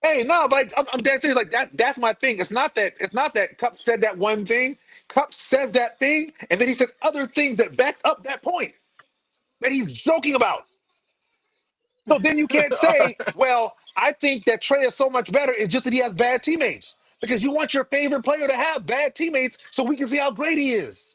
hey, no, but like I'm dead serious. Like that's my thing. It's not that Cup said that one thing. Cup said that thing, and then he says other things that back up that point that he's joking about. So then you can't say, well, I think that Trey is so much better. It's just that he has bad teammates. Because you want your favorite player to have bad teammates so we can see how great he is.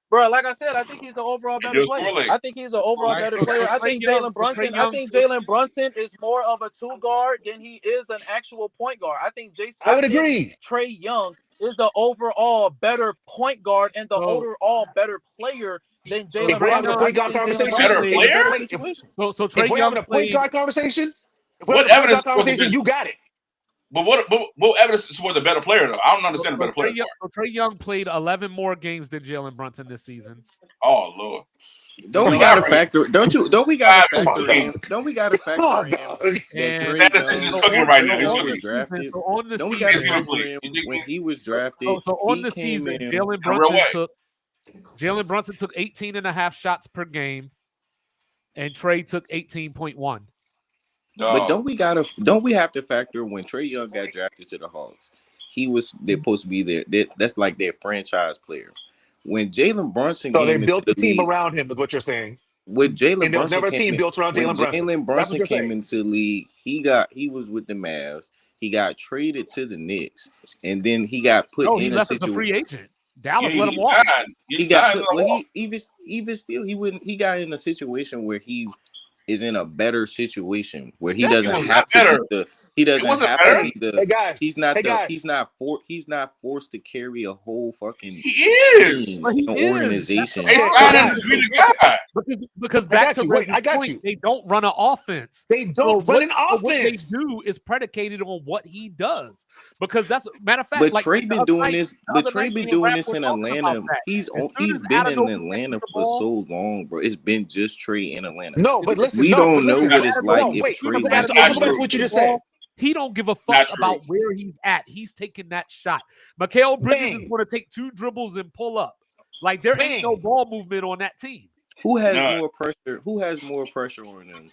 Bro, like I said, I think he's an overall better player. I think he's an overall better player. I think Jalen Brunson is more of a two guard than he is an actual point guard. I think agree. Trae Young is the overall better point guard and the overall better player than Jalen If we're having a point guard conversation, So Trae Young having a point guard conversation, what evidence you got it. But what evidence supports the better player though? I don't understand the better player. Trae Young played 11 more games than Jalen Brunson this season. Oh Lord. Don't we gotta factor in? Don't we gotta factor in? And statistician is cooking right now. When he was drafted, so on the season, Jalen Brunson took 18 and a half shots per game, and Trae took 18.1. But don't we have to factor when Trae Young got drafted to the Hawks? They're supposed to be there. That's like their franchise player. When Jalen Brunson, so they built the team around him, is what you're saying. With Jalen and Brunson, never a team built around Jalen Brunson. Jalen Brunson came into the league. He was with the Mavs. He got traded to the Knicks, and then he got put in a situation. As a free agent. Dallas let him walk. He got put, well, even still, he got in a situation where he is in a better situation where he It doesn't was Definitely. not have to be better. the he It doesn't wasn't have to better. be the Hey guys, he's not hey the guys, he's not forced to carry a whole fucking He is. team, But he an is. That's the organization. They okay, problem. hey signed him to guys, be the guy. Because I back got to you. Wait, Reggie's I got point, you. they don't run an offense. They don't run an What they offense. do is predicated on what he does. Because that's matter of fact, But like Trey the been other doing night, this. the But other Trey night been me and doing Rap this were in talking about Atlanta. that. As soon He's as been in Ananobi catches Atlanta the for ball, so long, bro. It's been just Trey in Atlanta. No, but listen, We no, but don't know listen. what it's like No, Ananobi, if as wait. soon I'm Trey as gonna go back went to to I'm Not gonna go back true. to what you the just said. ball, he don't give a fuck Not true. about where he's at. He's taking that shot. Mikal Bridges is Bang. going to take 2 dribbles and pull up. Like there ain't no Bang. ball movement on that team. Who has None. more pressure? Who has more pressure on them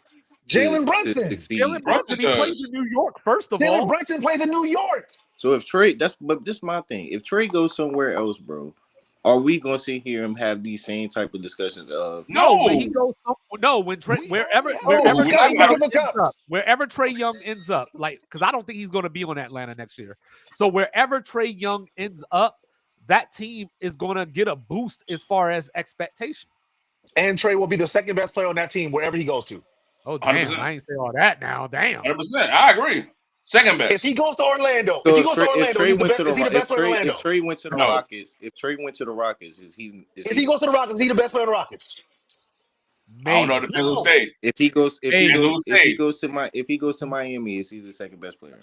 Jalen to Brunson. succeed? Jalen Brunson, he plays does. in New York, first of Jalen all. Brunson plays in New York. So if Trey, but this is my thing. If Trey goes somewhere else, bro, are we gonna sit here and have these same type of discussions of No, when No. he goes, no, when Trey, We already had these we're not discussions gonna- because of Cups. wherever Trey Young ends up, like, because I don't think he's going to be on Atlanta next year. So wherever Trey Young ends up, that team is going to get a boost as far as expectation. And Trey will be the second best player on that team wherever he goes to. Oh damn, 100%. I ain't say all that now. Damn. 100%. I agree. Second best. If he goes to Orlando, so if Trey he's the went best. to the Is he the best player in Orlando? if Trey went to the No. Rockets, if Trey went to the Rockets, If he goes to the Rockets, is he the best player in the Rockets? I don't know. Maybe. Depends who No. stayed. if he goes Depends who stayed. if he goes to Miami, is he the second best player?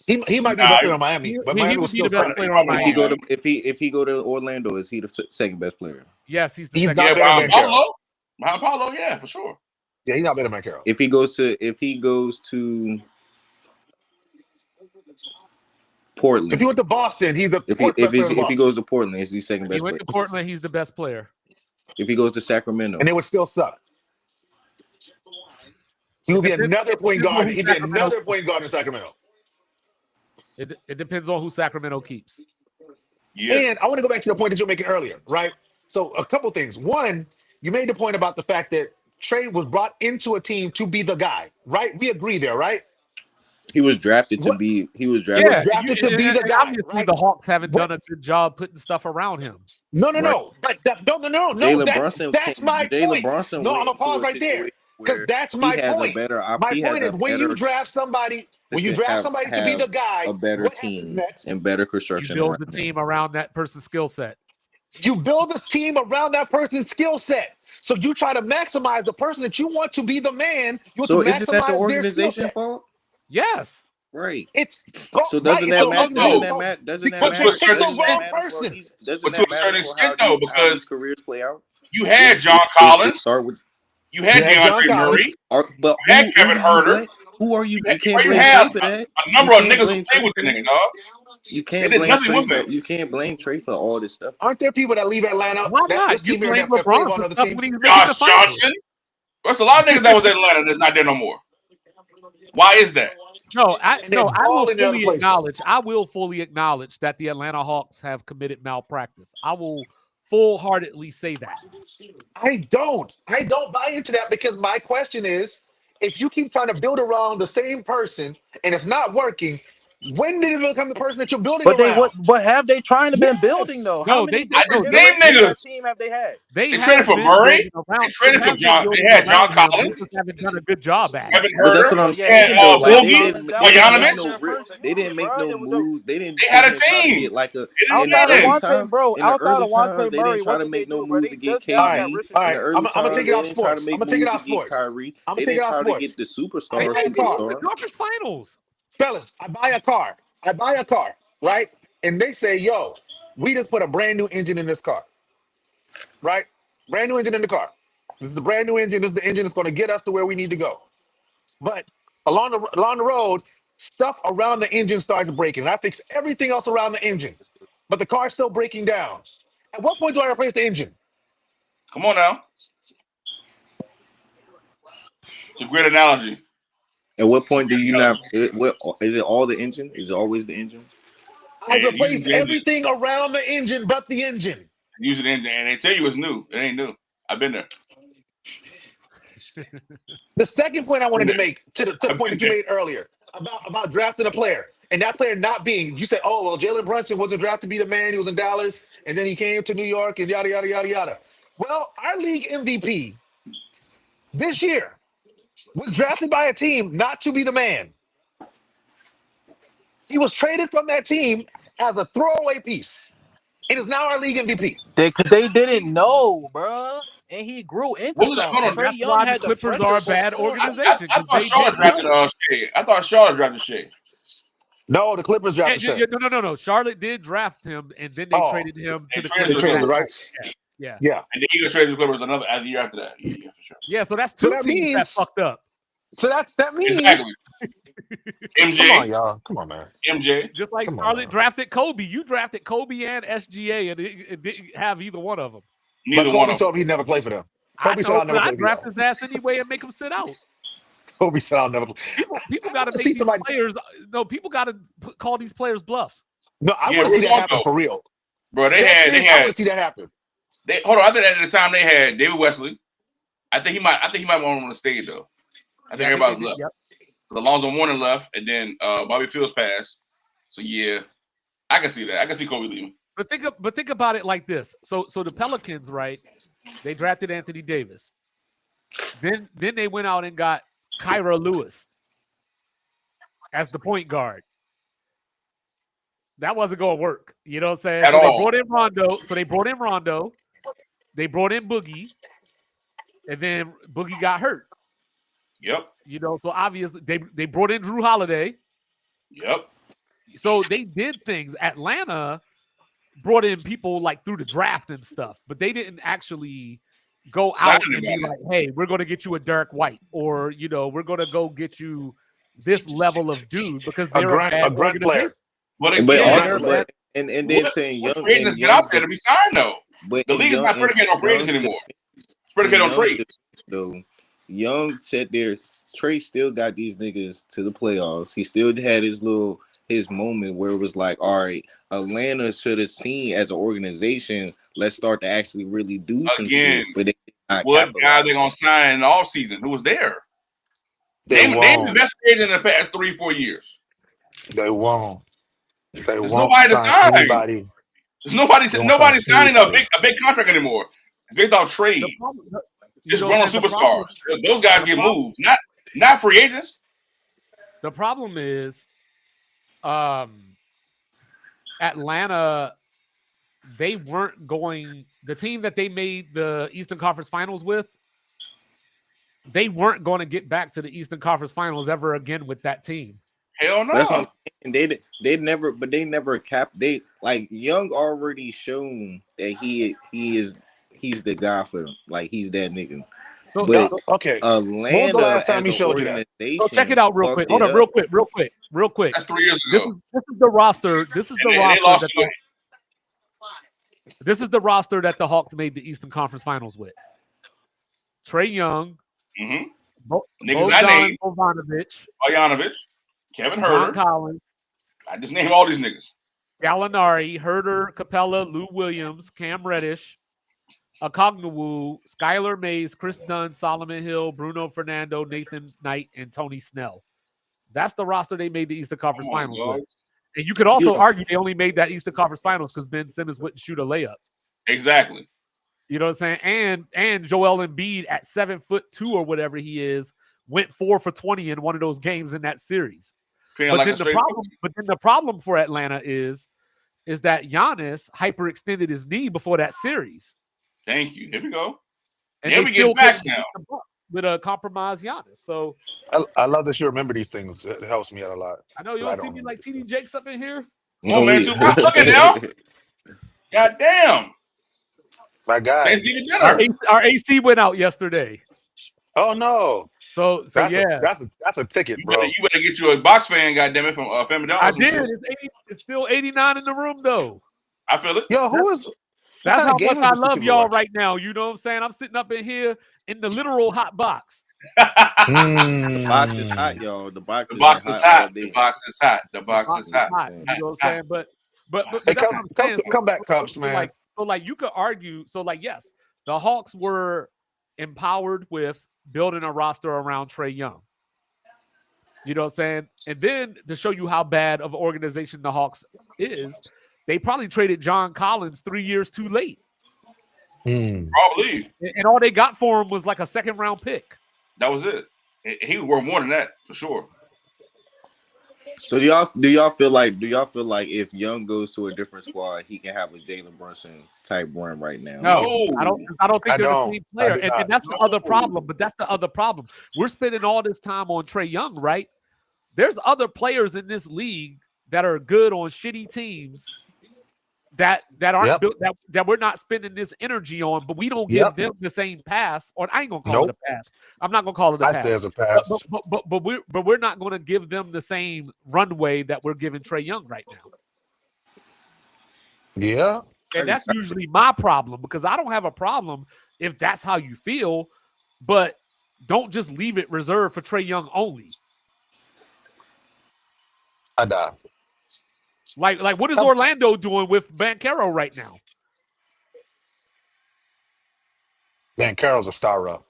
He might be the Nah, best player in Miami, but He Miami would will be still the best suck. player on If If he Miami. go to if he go to Orlando, is he the second best player? Yes, he's the He's second. not Yeah, better behind than Carroll. Paulo. Behind Paulo, yeah, for sure. Yeah, he's not better than Carroll. If he goes to Portland, If he went to Boston, he's the if fourth best player in he Boston, goes to Portland, is he second If he best went player? to Portland, he's the best player. If he goes to Sacramento, and they would still suck. He would be another point depends on guard. who He'd be Sacramento another point guard in Sacramento. It depends on who Sacramento keeps. Yeah. And I want to go back to the point that you were making earlier, right? So a couple things. One, you made the point about the fact that Trey was brought into a team to be the guy, right? We agree there, right? he was drafted to What? be. He was He drafted. was drafted to be the and guy, obviously right? the Hawks haven't What? done a good job putting stuff around him. No. Right. But no. Jalen Brunson That's my point. Brunson No, I'm went gonna pause into a right there situation because where that's he my has a point. better. My He has point a is when better you draft somebody, to be the guy, a better what happens team next? and better You construction. build the around team him. around that person's skill set. You build this team around that person's skill set. So you try to maximize the person that you want to be the man. You want So to isn't that the maximize their skill organization set. fault? Yes. Right. It's So right. doesn't It's that the matter? organization No. fault Doesn't that because But to they a matter? picked certain the Doesn't that wrong extent, matter for person. doesn't but to that a matter certain for extent, though, how these because careers play out? you had John It Collins, start with. you had Yeah, John DeAndre Murray, Collins. But you had who Kevin do you Herter. blame? Who are you? You can't You blame had Trey for that. a number You of can't niggas who blame played Trey with for the nigga, that. dog. You They can't did blame nothing Trey with for him. you can't blame Trey for all this stuff. Aren't there people that leave Atlanta? Why That not? this You team here blame that play LeBron on for other stuff teams. when he's making the Josh finals. Johnson. There's a lot of niggas that was in Atlanta that's not there no more. Why is that? And they're I will balling in other fully places. acknowledge. I will fully acknowledge that the Atlanta Hawks have committed malpractice. I will full-heartedly say that. I don't buy into that because my question is, if you keep trying to build around the same person and it's not working, when did it become the person that you're building around? But have they trying to been building Yes. though? How No, many they I different just no, named iterations of that niggas. team have they had? they They traded have for been Murray. building around. They traded for have been John. They building had John around him. They Collins, just haven't done a good job at it. Kevin But that's Herter. what I'm They had saying though. Like Boogie, they Bogdanovich. didn't make no they didn't make bro. no moves. They They had a didn't try to team. get like a They in the didn't Outside of early win. Wante, time. bro, In the outside early of Wante times, they Murray, didn't try what to did they make no do, bro? moves They to get just gave him that KD. Richardson. In the early I'm gonna times, take it they off didn't try to sports. I'm make gonna take it moves to off get sports. Kyrie. I'm gonna They take it didn't off try to sports. get the I They superstar buy a made the car. Eastern superstar. Conference Finals. Fellas, I buy a car. Right? And they say, yo, we just put a brand new engine in this car. Right? Brand new engine in the car. This is the brand new engine. This is the engine that's going to get us to where we need to go. But along the road, stuff around the engine starts breaking. And I fix everything else around the engine. But the car's still breaking down. At what point do I replace the engine? Come on now. It's a great analogy. At what point do you not? What is it? All the engine? Is it always the engine? I And use replaced the engine. everything around the engine but the engine. Use the engine. And they tell you it's new. It ain't new. I've been there. The second point I wanted to make to the point that you made earlier about drafting a player and that player not being, you said, oh, well, Jalen Brunson wasn't drafted to be the man. He was in Dallas and then he came to New York and yada, yada, yada, yada. Well, our league MVP this year was drafted by a team not to be the man. He was traded from that team as a throwaway piece. It is now our league MVP. Because they didn't know, bruh. And he grew into Wasn't it? Hold something. on. And Trey that's Young why the had the Clippers pressure are a bad before. organization I because thought they Charlotte didn't know. drafted Shea. I thought Charlotte drafted Shea. No, the Clippers drafted Shea. No. Charlotte did draft him, and then they Oh, traded him They to the traded they Clippers. to the traded the Clippers. rights. Yeah. Yeah. And the Eagles traded to the Clippers another year after that. Yeah, for sure. Yeah, so that's So two that teams that means. fucked up. So that means. Exactly. Come on, MJ. y'all. Come on, man. MJ. Just like Come on, Charlotte man. drafted Kobe. You drafted Kobe and SGA, and it didn't have either one of them. Neither But one Kobe of them. told me he'd never play for them. I Kobe said know, I'll but never I play for draft y'all. his ass anyway and make him sit out. Kobe said I'll never play. People got to to make see these somebody. players. No, people got to call these players bluffs. No, I Yeah, want to see we're that gonna happen go. for real. Bro, they That had series, I want to see that happen. hold on. I think at the time they had David Wesley. I think he might want him to stay though. I think everybody's left. Yep. Alonzo Mourning left, and then Bobby Fields passed. So yeah, I can see that. I can see Kobe leaving. But think about it like this. So the Pelicans, right? They drafted Anthony Davis. Then they went out and got Kyra Lewis as the point guard. That wasn't going to work. You know what I'm saying? At so all. They brought in Rondo. They brought in Boogie. And then Boogie got hurt. Yep. You know, so obviously they brought in Drew Holiday. Yep. So they did things. Atlanta brought in people like through the draft and stuff, but they didn't actually go out and be like, hey, we're going to get you a Derek White, or, you know, we're going to go get you this level of dude because they're a grunt player. But again, and then saying Young and get out there to be signed though. But the league is not predicated on free agents anymore. It's predicated on trades. Though Young sat there. Trey still got these niggas to the playoffs. He still had his moment where it was like, all right, Atlanta should have seen as an organization, let's start to actually really do some shit. But they what guy they gonna sign in the offseason? Who was there? Name the best trade in the past 3-4 years. They won't. There's nobody to sign. Anybody. There's nobody signing a big contract anymore. Based off trade. Just run on superstars. Those guys get moved, not free agents. The problem is, Atlanta, they weren't going. The team that they made the Eastern Conference Finals with, they weren't going to get back to the Eastern Conference Finals ever again with that team. Hell no. That's what I'm saying. They never capped. They like Young already shown that he's the guy for them. Like he's that nigga. So okay. Atlanta, when was the last time he showed you that? So check it out real quick. Hold on, real quick. That's 3 years ago. This is the roster. This is the roster that the Hawks made the Eastern Conference Finals with. Trey Young, Bogdan Bogdanovic, Kevin John Huerter, Collins. I just named all these niggas. Gallinari, Herter, Capella, Lou Williams, Cam Reddish, Okongwu, Skylar Mays, Chris Dunn, Solomon Hill, Bruno Fernando, Nathan Knight, and Tony Snell. That's the roster they made the Eastern Conference Finals with. And you could also argue they only made that Eastern Conference Finals because Ben Simmons wouldn't shoot a layup. Exactly. You know what I'm saying? And Joel Embiid at 7'2" or whatever he is went 4 for 20 in one of those games in that series. But then the problem for Atlanta is that Giannis hyperextended his knee before that series. Thank you. Here we go. And we get facts now with a compromised Giannis. So I love that you remember these things. It helps me out a lot. I know you don't see me like TD Jakes up in here. Come on, man. Look at now. God damn. My guy. Our AC went out yesterday. Oh no. So yeah, that's a ticket, bro. You better get you a box fan, goddammit, from Family Dollar. I did. It's still 89 in the room though. I feel it. Yo, who is? That's how much I love y'all right now. You know what I'm saying? I'm sitting up in here in the literal hot box. The box is hot, y'all. The box is hot. The box is hot. The box is hot. You know what I'm saying? But hey, that's what I'm saying. come back, Cubs, man. So you could argue. So yes, the Hawks were empowered with building a roster around Trey Young. You know what I'm saying? And then to show you how bad of an organization the Hawks is, they probably traded John Collins 3 years too late. Probably. And all they got for him was like a second-round pick. That was it. He was worth more than that for sure. So do y'all feel like if Young goes to a different squad, he can have a Jalen Brunson type run right now? No, I don't think they're the same player. And that's the other problem. But that's the other problem. We're spending all this time on Trae Young, right? There's other players in this league that are good on shitty teams that aren't built, that we're not spending this energy on, but we don't give them the same pass. Or I ain't gonna call it a pass. I'm not gonna call it a pass. I say it's a pass. But we're not gonna give them the same runway that we're giving Trae Young right now. Yeah. And that's usually my problem, because I don't have a problem if that's how you feel, but don't just leave it reserved for Trae Young only. I die. Like what is Orlando doing with Banchero right now? Banchero's a star up.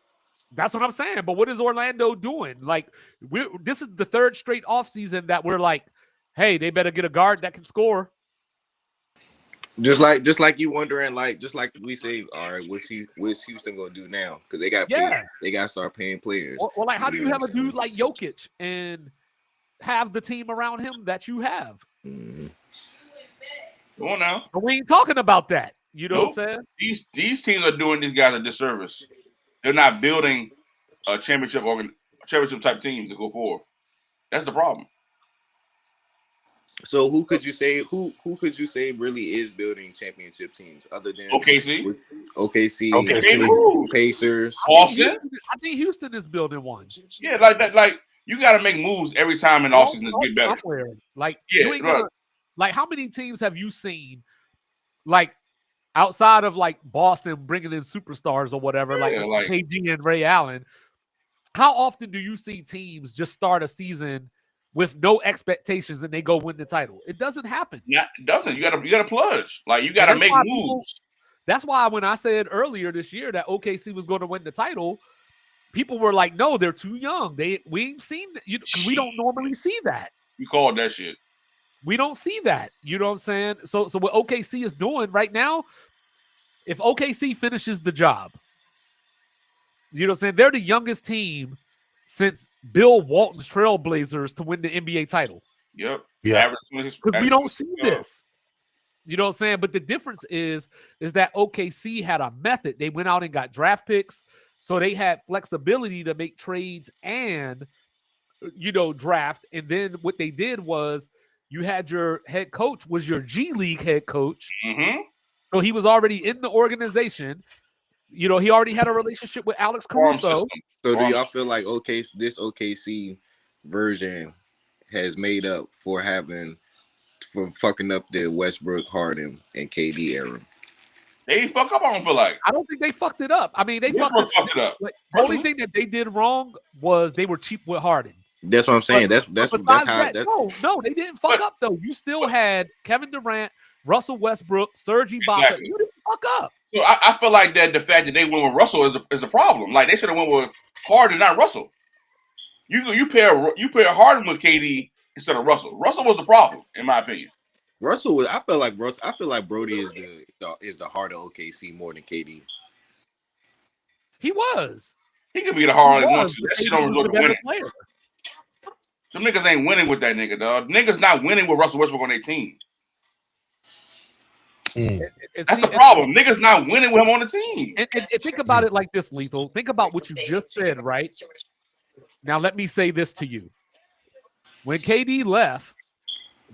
That's what I'm saying. But what is Orlando doing? Like, this is the third straight offseason that we're like, hey, they better get a guard that can score. Just like you wondering, just like we say, all right, what's Houston gonna do now? Because they got to start paying players. Or like, how do you have a dude like Jokic and have the team around him that you have? Mm-hmm. Go on now. But we ain't talking about that. You know what I'm saying? These teams are doing these guys a disservice. They're not building a championship type teams to go forward. That's the problem. So who could you say really is building championship teams other than OKC, Pacers, Austin? I think Houston is building one. Yeah, like that. Like, you got to make moves every time in the offseason to get better. Somewhere. Like, you ain't gonna, like, how many teams have you seen, like, outside of like Boston bringing in superstars or whatever, like KG and Ray Allen? How often do you see teams just start a season with no expectations and they go win the title? It doesn't happen. Yeah, it doesn't. You gotta plunge. Like, you gotta make moves. That's why when I said earlier this year that OKC was going to win the title, people were like, "No, they're too young. We ain't seen that. We don't normally see that. You called that shit. We don't see that. You know what I'm saying? So what OKC is doing right now, if OKC finishes the job, you know what I'm saying? They're the youngest team since Bill Walton's Trailblazers to win the NBA title. Yep. Yeah. Because we don't see this. You know what I'm saying? But the difference is that OKC had a method. They went out and got draft picks, so they had flexibility to make trades and, draft. And then what they did was, you had your head coach was your G League head coach. Mm-hmm. So he was already in the organization. He already had a relationship with Alex Caruso. So do y'all feel like this OKC version has made up for fucking up the Westbrook, Harden, and KD era? They fuck up, I don't feel like. I don't think they fucked it up. I mean, they fucked it up. Like, the only thing that they did wrong was they were cheap with Harden. That's what I'm saying. That's how. No, they didn't fuck up though. You still had Kevin Durant, Russell Westbrook, Serge Ibaka. You didn't fuck up. So I feel like that the fact that they went with Russell is the problem. Like, they should have went with Harden, not Russell. You pair Harden with KD instead of Russell. Russell was the problem, in my opinion. Russell was. I feel like Brody is the heart of OKC more than KD. He was. He could be the heart of one too. That shit don't result to winning. Them niggas ain't winning with that nigga, dog. Niggas not winning with Russell Westbrook on their team. That's the problem. Niggas not winning with him on the team. And think about it like this, Lethal. Think about what you just said, right? Now, let me say this to you. When KD left,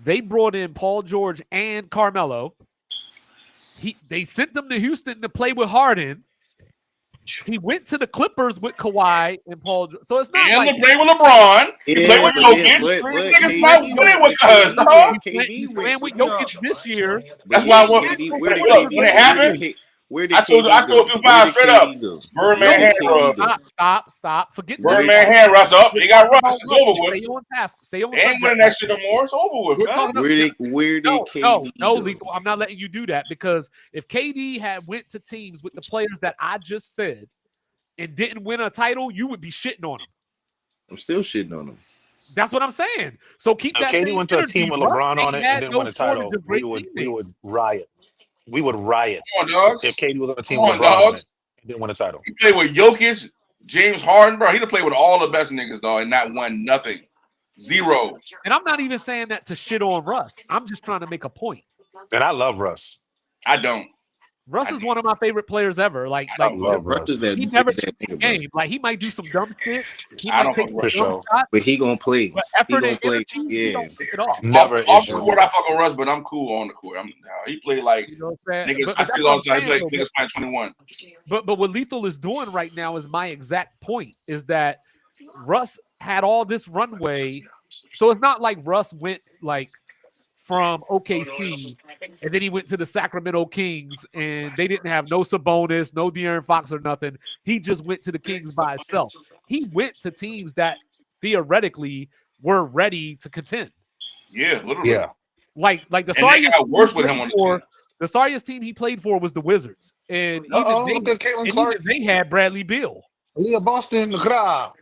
they brought in Paul George and Carmelo. They sent them to Houston to play with Harden. He went to the Clippers with Kawhi and Paul George. So it's not to play with LeBron. He played with Jokic. Niggas not winning with us. He's playing with Jokic this year. That's why when it happened, I told you 5 straight up. Birdman hand rub. Stop. Forget Birdman hand rubs up. They got rubs. It's over with. Stay on task. Stay on. They ain't winning that shit no more. It's over with. Where did KD No, Lethal. I'm not letting you do that, because if KD had went to teams with the players that I just said and didn't win a title, you would be shitting on him. I'm still shitting on him. That's what I'm saying. So keep that. KD went to a team with LeBron on it and didn't win a title. We would riot. We would riot Come on, dogs. if KD was on the Come team with on, LeBron on it dogs. and didn't win a title. He played with Jokic, James Harden, bro. He done played with all the best niggas, dog, and not won nothing. Zero. And I'm not even saying that to shit on Russ. I'm just trying to make a point. And I love Russ. I don't. Russ is one of my favorite players ever. Like I love Russ Russ. is that he never is that cheats the nigga, bro. game. Like he might do some dumb shit. He I might don't take fuck some with For dumb sure. shots. But he gonna play. But He effort gonna and play. energy, he Yeah. don't take it off. Never Off the issue. court, I fuck with Russ, but I'm cool on the court. He played like You know what I'm saying? niggas. But I that's see it what all I'm the time. He saying. played Though, niggas playing 21. but what Lethal is doing right now is my exact point. Is that Russ had all this runway, so it's not like Russ went like from OKC and then he went to the Sacramento Kings and they didn't have no Sabonis, no De'Aaron Fox or nothing. He just went to the Kings by himself. He went to teams that theoretically were ready to contend. Yeah, literally. Yeah. Like the And they sorriest got team worse he with him played on the for, team. the sorriest team he played for was the Wizards. And Look at Caitlin Clark. even they had Bradley Beal. Leah Boston, the crowd.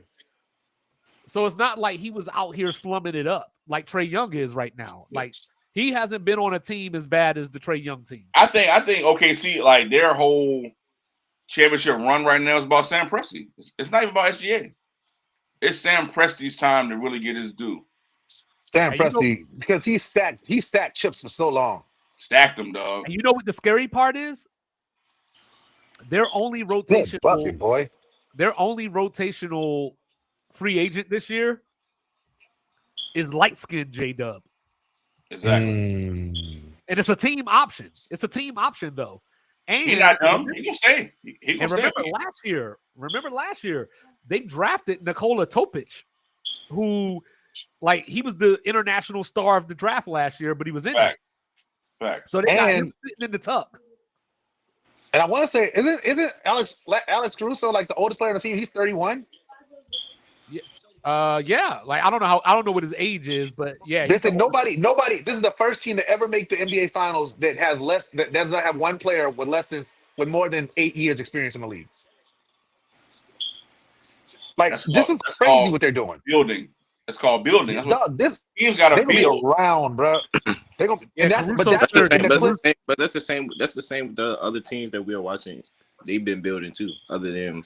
So it's not like he was out here slumming it up like Trae Young is right now. Like he hasn't been on a team as bad as the Trae Young team. I think OKC, like their whole championship run right now is about Sam Presti. It's not even about SGA. It's Sam Presti's time to really get his due. Stan Presti, because he stacked chips for so long. Stacked them, dog. And you know what the scary part is? Their only rotational bucket, boy. Their only rotational free agent this year is light-skinned J-Dub. Exactly. And it's a team option. It's a team option, though. And he's not dumb. He can stay. And remember last year, they drafted Nikola Topic, who, like, he was the international star of the draft last year, but he was injured. Fact. So they got him sitting in the tuck. And I want to say, isn't Alex Caruso like the oldest player on the team? He's 31. Yeah. Like I don't know what his age is, but yeah. Listen, nobody. This is the first team to ever make the NBA Finals that has that does not have one player with more than 8 years experience in the league. Like this is crazy what they're doing. Building. It's called building. That's what this team's got to be around, bro. They gonna, that's the same. That's the same. The other teams that we're watching, they've been building too. Other than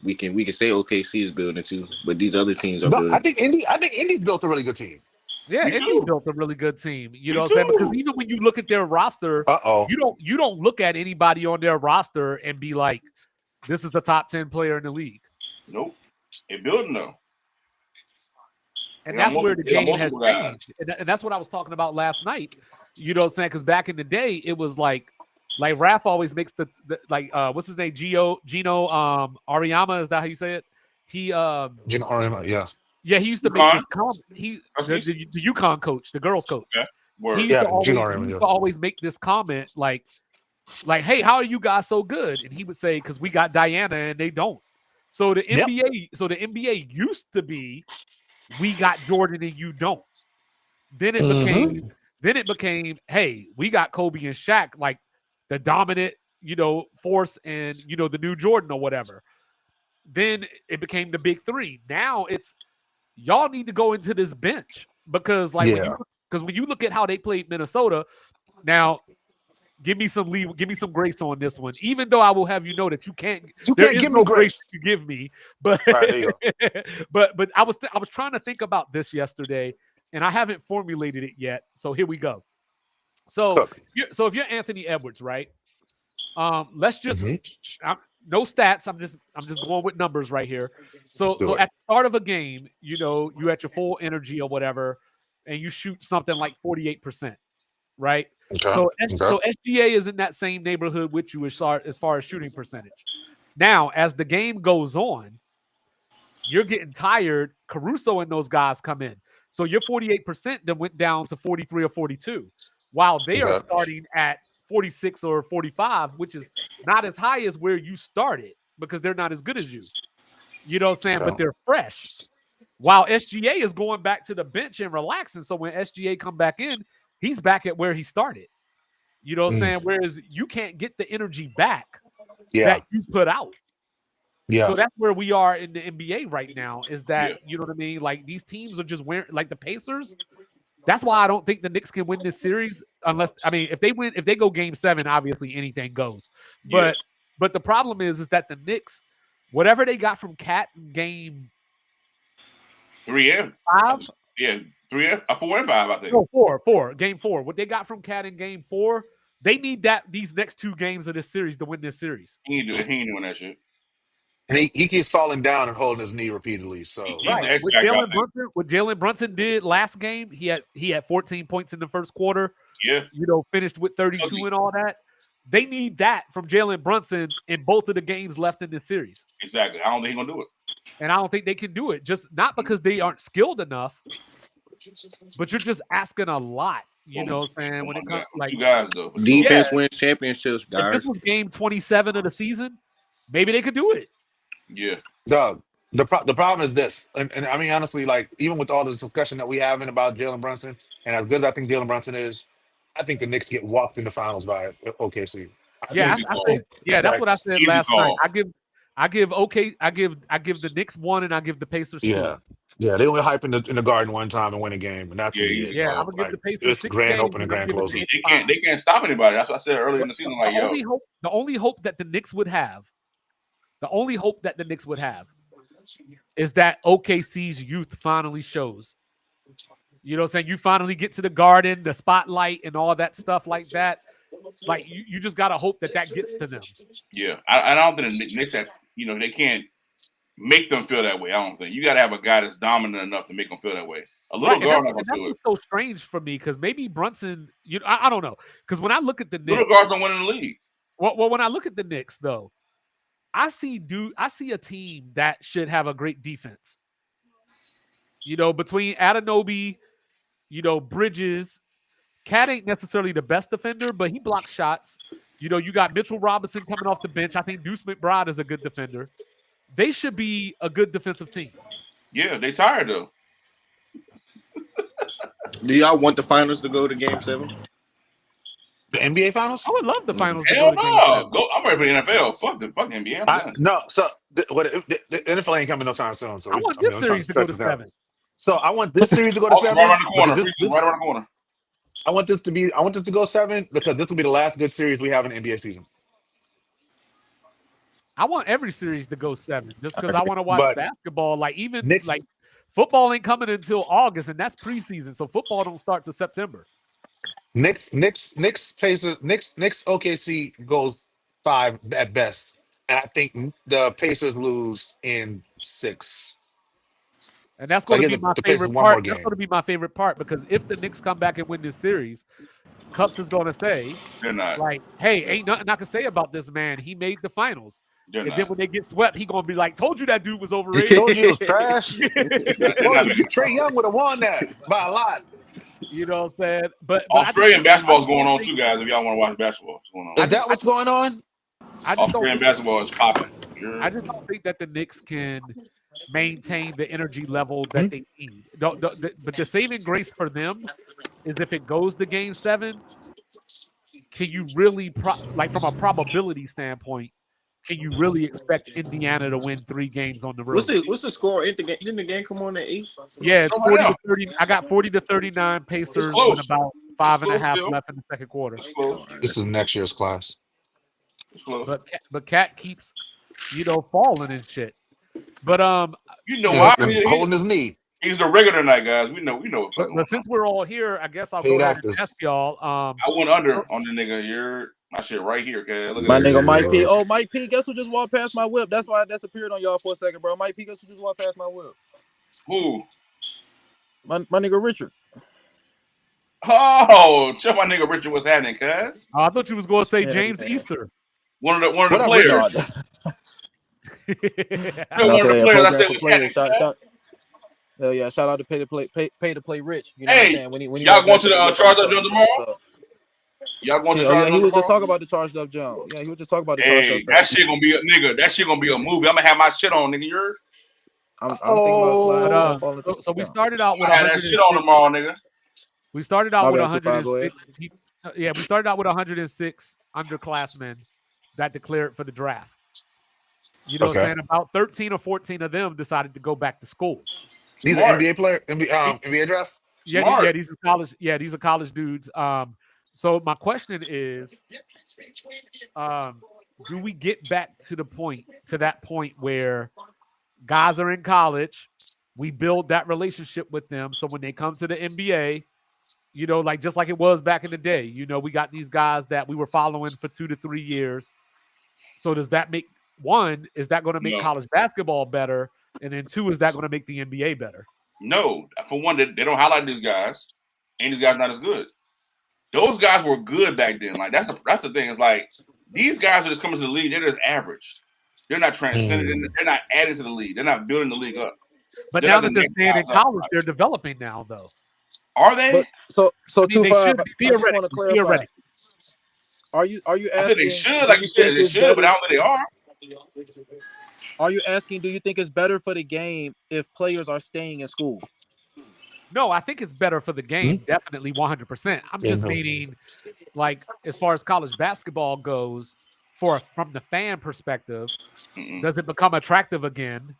we can say OKC is building too, but these other teams are building. I think Indy's built a really good team. Yeah, Indy built a really good team. You know what I'm saying? Because even when you look at their roster, you don't look at anybody on their roster and be like, this is the top 10 player in the league. Nope. They're building though. And that's where the game has changed. And that's what I was talking about last night. You know what I'm saying? Because back in the day, it was like Raph always makes the what's his name? Gino Ariyama, is that how you say it? Gino Ariyama, yeah. Yeah, he used to make this comment. The UConn coach, the girls coach. Yeah. He used to always make this comment like, hey, how are you guys so good? And he would say, because we got Diana and they don't. So the NBA used to be, we got Jordan and you don't. Then it became, hey, we got Kobe and Shaq, like the dominant, force and the new Jordan or whatever. Then it became the big three. Now it's y'all need to go into this bench because when you look at how they played Minnesota, now give me some grace on this one. Even though I will have you know that you can't give me grace to give me, but but I was trying to think about this yesterday, and I haven't formulated it yet. So here we go. So if you're Anthony Edwards, right? Let's just no stats. I'm just going with numbers right here. So at the start of a game, you at your full energy or whatever, and you shoot something like 48%, right? Okay. So SGA is in that same neighborhood with you as far as shooting percentage. Now, as the game goes on, you're getting tired. Caruso and those guys come in. So your 48% then went down to 43 or 42, while they are starting at 46 or 45, which is not as high as where you started because they're not as good as you. You know what I'm saying? But they're fresh. While SGA is going back to the bench and relaxing. So when SGA come back in, he's back at where he started. You know what I'm saying? Whereas you can't get the energy back that you put out. Yeah. So that's where we are in the NBA right now is that, you know what I mean? Like these teams are just wearing, like the Pacers, That's why I don't think the Knicks can win this series unless if they go game 7, obviously anything goes. But the problem is that the Knicks, whatever they got from Cat in game 3 and 5, 3 and 4 and 5, I think. No, 4. Game 4. What they got from Cat in game 4, they need these next 2 games of this series to win this series. He ain't doing that shit. And he keeps falling down and holding his knee repeatedly. So Right. What Jalen Brunson did last game, he had 14 points in the first quarter. Yeah. Finished with 32 and all that. They need that from Jalen Brunson in both of the games left in this series. Exactly. I don't think he's gonna do it. And I don't think they can do it. Just not because they aren't skilled enough, but you're just asking a lot. You know what I'm saying? When it comes to like 2 guys though. Defense wins championships, guys. If this was game 27 of the season, maybe they could do it. Yeah. Doug, the problem is this, and I mean honestly, like even with all this discussion that we having about Jalen Brunson, and as good as I think Jalen Brunson is, I think the Knicks get walked in the finals by OKC. That's what I said last night. I give the Knicks 1 and I give the Pacers 2. Yeah, they only hype in the Garden one time and win a game, and that's I'm gonna give the Pacers 6 grand games opening, grand closing. They can't stop anybody. That's what I said earlier in the season. Like, the only hope that the Knicks would have, is that OKC's youth finally shows. You know what I'm saying? You finally get to the Garden, the spotlight, and all that stuff like that. Like you just gotta hope that gets to them. Yeah, I don't think the Knicks have. They can't make them feel that way. I don't think you got to have a guy that's dominant enough to make them feel that way. A little guard not gonna do it. So strange for me because maybe Brunson. I don't know because when I look at the Knicks, little guards don't win in the league. Well, when I look at the Knicks though, I see a team that should have a great defense. Between Anunoby, Bridges. Cat ain't necessarily the best defender, but he blocks shots. You got Mitchell Robinson coming off the bench. I think Deuce McBride is a good defender. They should be a good defensive team. Yeah, they tired though. Do y'all want the finals to go to game 7? The NBA finals? I would love the finals. Hell no! I'm ready for the NFL. Fuck the NBA. The NFL ain't coming no time soon. So I want this series to go to 7. So I want this series to go to 7. Right around the corner. Right around the corner. I want this to go 7 because this will be the last good series we have in the NBA season. I want every series to go 7 just because I want to watch basketball. Like football ain't coming until August, and that's preseason, so football don't start till September. Knicks, Pacers, Knicks, OKC goes 5 at best, and I think the Pacers lose in 6. And that's going to be my favorite part. That's going to be my favorite part because if the Knicks come back and win this series, Cups is going to say, they're not like, hey, ain't nothing I can say about this man. He made the finals. Then when they get swept, he going to be like, told you that dude was overrated. Told you it was trash. Trae Young would have won that by a lot. You know what I'm saying? But Australian basketball is going on too, guys. If y'all want to watch basketball, what's going on? Is that what's going on? Australian basketball is popping. I just don't think that the Knicks can maintain the energy level that they need. But the saving grace for them is if it goes to game 7, can you really, from a probability standpoint, can you really expect Indiana to win 3 games on the road? What's the score? Didn't the game come on at 8? Yeah, it's 40 to 30. I got 40 to 39 Pacers with about 5.5 left in the second quarter. This is next year's class. But Cat keeps, falling and shit. But why? Holding his knee. He's the rigger tonight, guys. We know. But since we're all here, I guess I'll go ahead and ask y'all. I went under on the nigga. You're my shit right here, okay? Look at my nigga Mike P. Oh, Mike P. Guess who just walked past my whip? That's why I disappeared on y'all for a second, bro. Mike P. Guess who just walked past my whip? Who? My nigga Richard. Oh, tell my nigga Richard what's happening, cuz. I thought you was going to say James Easter. One of the players. One of the players. Hell yeah! Shout out to pay to play Rich. You know what I'm saying? When y'all going to the charged up Jones tomorrow? Y'all going to charged up? He was just talking about the charged up Jones. Yeah, he was just talking about the charged up. That shit gonna be a nigga. That shit gonna be a movie. I'm gonna have my shit on, nigga. You're. I'm thinking about sliding. So we started out with that shit on tomorrow, nigga. We started out with 106. Yeah, we started out with 106 underclassmen that declared for the draft. You know what I'm saying? About 13 or 14 of them decided to go back to school. These are NBA player, NBA draft. Smart. these are college. Yeah, these are college dudes. So my question is, do we get back to that point where guys are in college, we build that relationship with them, so when they come to the NBA, like just like it was back in the day, we got these guys that we were following for 2 to 3 years. So does that make is that going to make No. college basketball better? And then two, is that going to make the NBA better? No. For one, they don't highlight these guys, and these guys not as good. Those guys were good back then. Like that's the thing. It's like these guys are just coming to the league. They're just average. They're not transcending. They're not adding to the league. They're not building the league up. But They're now not that the they're next staying in guys up. college, they're developing now, though. Are they? But so I mean, they 2-5. should be I just want to clarify. theoretically. Are you I asking? think they should, do like you said, think they it's should, but I better? don't think they are. Are you asking? Do you think it's better for the game if players are staying in school? No, I think it's better for the game. Definitely 100%. I'm just meaning, like, as far as college basketball goes, from the fan perspective, does it become attractive again?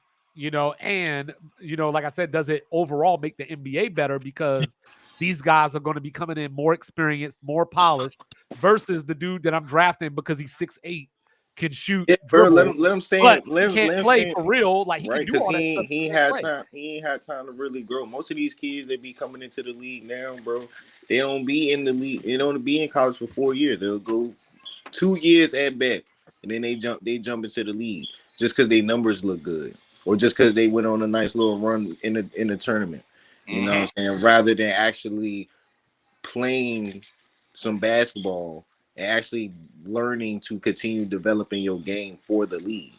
And like I said, does it overall make the NBA better because these guys are going to be coming in more experienced, more polished, versus the dude that I'm drafting because he's 6'8", can shoot, Yeah, bro, dribble, let him stay but in, let he him, can't let him play stay in, for real. Like, he right? can do Because all that stuff. he ain't can't had play. time. He ain't had time to really grow. Most of these kids that be coming into the league now, bro, they don't be in the league. They don't be in college for 4 years. They'll go 2 years at best, and then they jump into the league just because their numbers look good, or just because they went on a nice little run in the tournament. You know what I'm saying? Rather than actually playing some basketball and actually learning to continue developing your game for the league.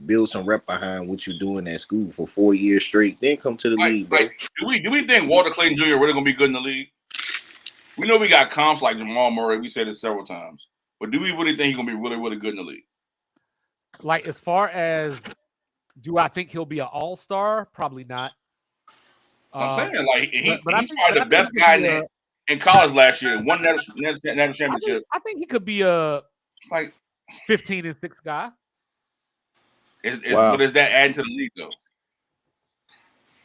Build some rep behind what you're doing at school for 4 years straight, then come to the league, bro. Do we think Walter Clayton Jr. really gonna be good in the league? We know we got comps like Jamal Murray. We said it several times, but do we really think he's gonna be really, really good in the league? Like, as far as, do I think he'll be an all-star? Probably not. I'm saying, like, he's probably the he best could guy be in college last year. Won that championship. I think he could be a It's like 15-6 guy. Wow. But is that adding to the league though?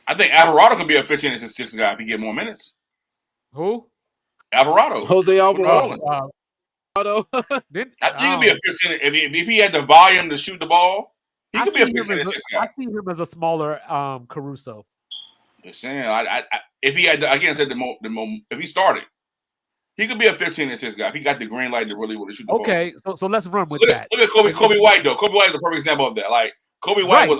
I think Alvarado could be a 15-6 guy if he get more minutes. Who? Alvarado. Jose Alvarado. I think he could be a 15 if he had the volume to shoot the ball. He could be a 15-6 guy. I see him as a smaller Caruso. Just saying, if he had if he started, he could be a 15-6 guy if he got the green light to really shoot the ball. Okay, so let's run with that. Look at Kobe White though. Kobe White is a perfect example of that. Like Kobe White was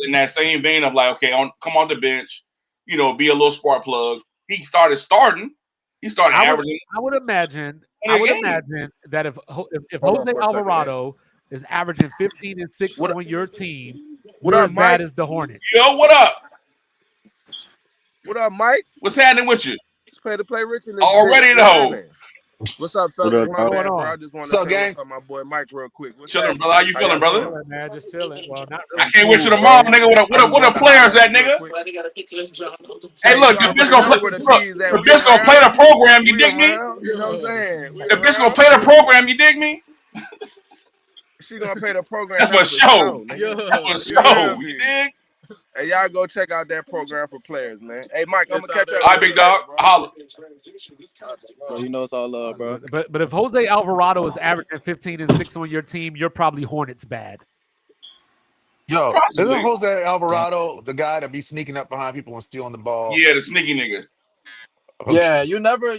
in that same vein of like, okay, come on the bench, be a little spark plug. He started starting. He started averaging. I would imagine that if Jose Alvarado is averaging 15-6 on your team, we're as bad as the Hornets. Yo, what up? What up, Mike? What's happening with you? It's pay to play Rich in this Already in the hole. What's up, fellas? What up, My dog? bad, bro. I just want to say what's up, my boy Mike, real quick. What's Chilling, brother. How you feeling, brother? Chilling, man. Just chilling. Well, not really. I can't wait till tomorrow, nigga. What the players at, nigga? Hey, look, the bitch gonna play the program. You dig me? You know what I'm saying? The bitch gonna play the program. You dig me? She gonna play the program. That's for show. That's for show. You dig? Hey, y'all go check out that program for players, man. Hey, Mike, I'm gonna catch up. All right, big dog. Holla. You know it's all love, bro. But if Jose Alvarado is averaging 15-6 on your team, you're probably Hornets bad. Yo, isn't Jose Alvarado the guy that be sneaking up behind people and stealing the ball? Yeah, the sneaky nigga. Yeah, you never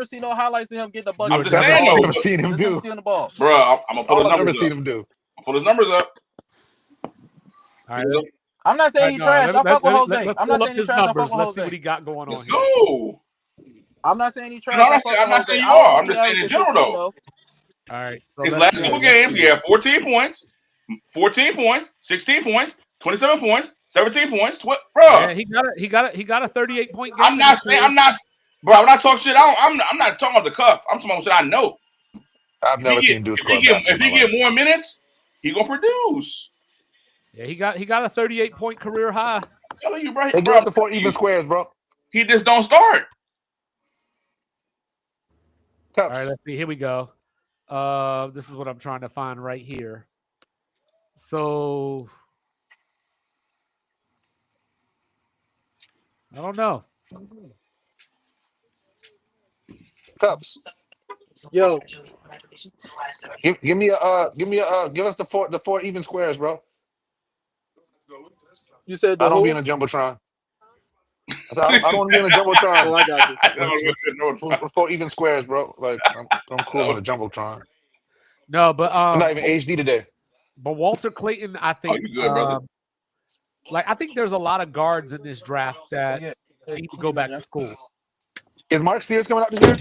see no highlights of him getting the bucket. I'm just saying, I've though, never seen him do. Stealing the ball, bro. I'm gonna pull his I've never numbers seen up. him do. Pull his numbers up. All right. I'm not saying he trash. I fuck with Jose. I'm not saying he trash. I fuck with Let's see Jose. what he got going on. Let's go. I'm not saying he trash. I'm not saying you are. I'm just saying in general, though. All right. So His last couple games, he had 14 points, 16 points, 27 points, 17 points. Bro, yeah, he got a 38-point game. I'm not talking shit. I'm not talking off the cuff. I'm talking about shit I know. I've never seen him do score. If he get more minutes, he gonna produce. Yeah, he got a 38-point career high. I'm telling you, bro. They go up to 4 even squares, bro. He just don't start. All right, let's see. Here we go. This is what I'm trying to find right here. So I don't know. Cups. Yo, Give us the four even squares, bro. you said I the don't be in who? a jumbotron. I don't want to be in a jumbotron. Oh, I got you. Four even squares, bro. Like I'm cool on a jumbotron. No, but I'm not even HD today. but Walter Clayton, I think, you good, brother? like I think there's a lot of guards in this draft that Yeah. need to go back to school. Is Mark Sears coming out this year?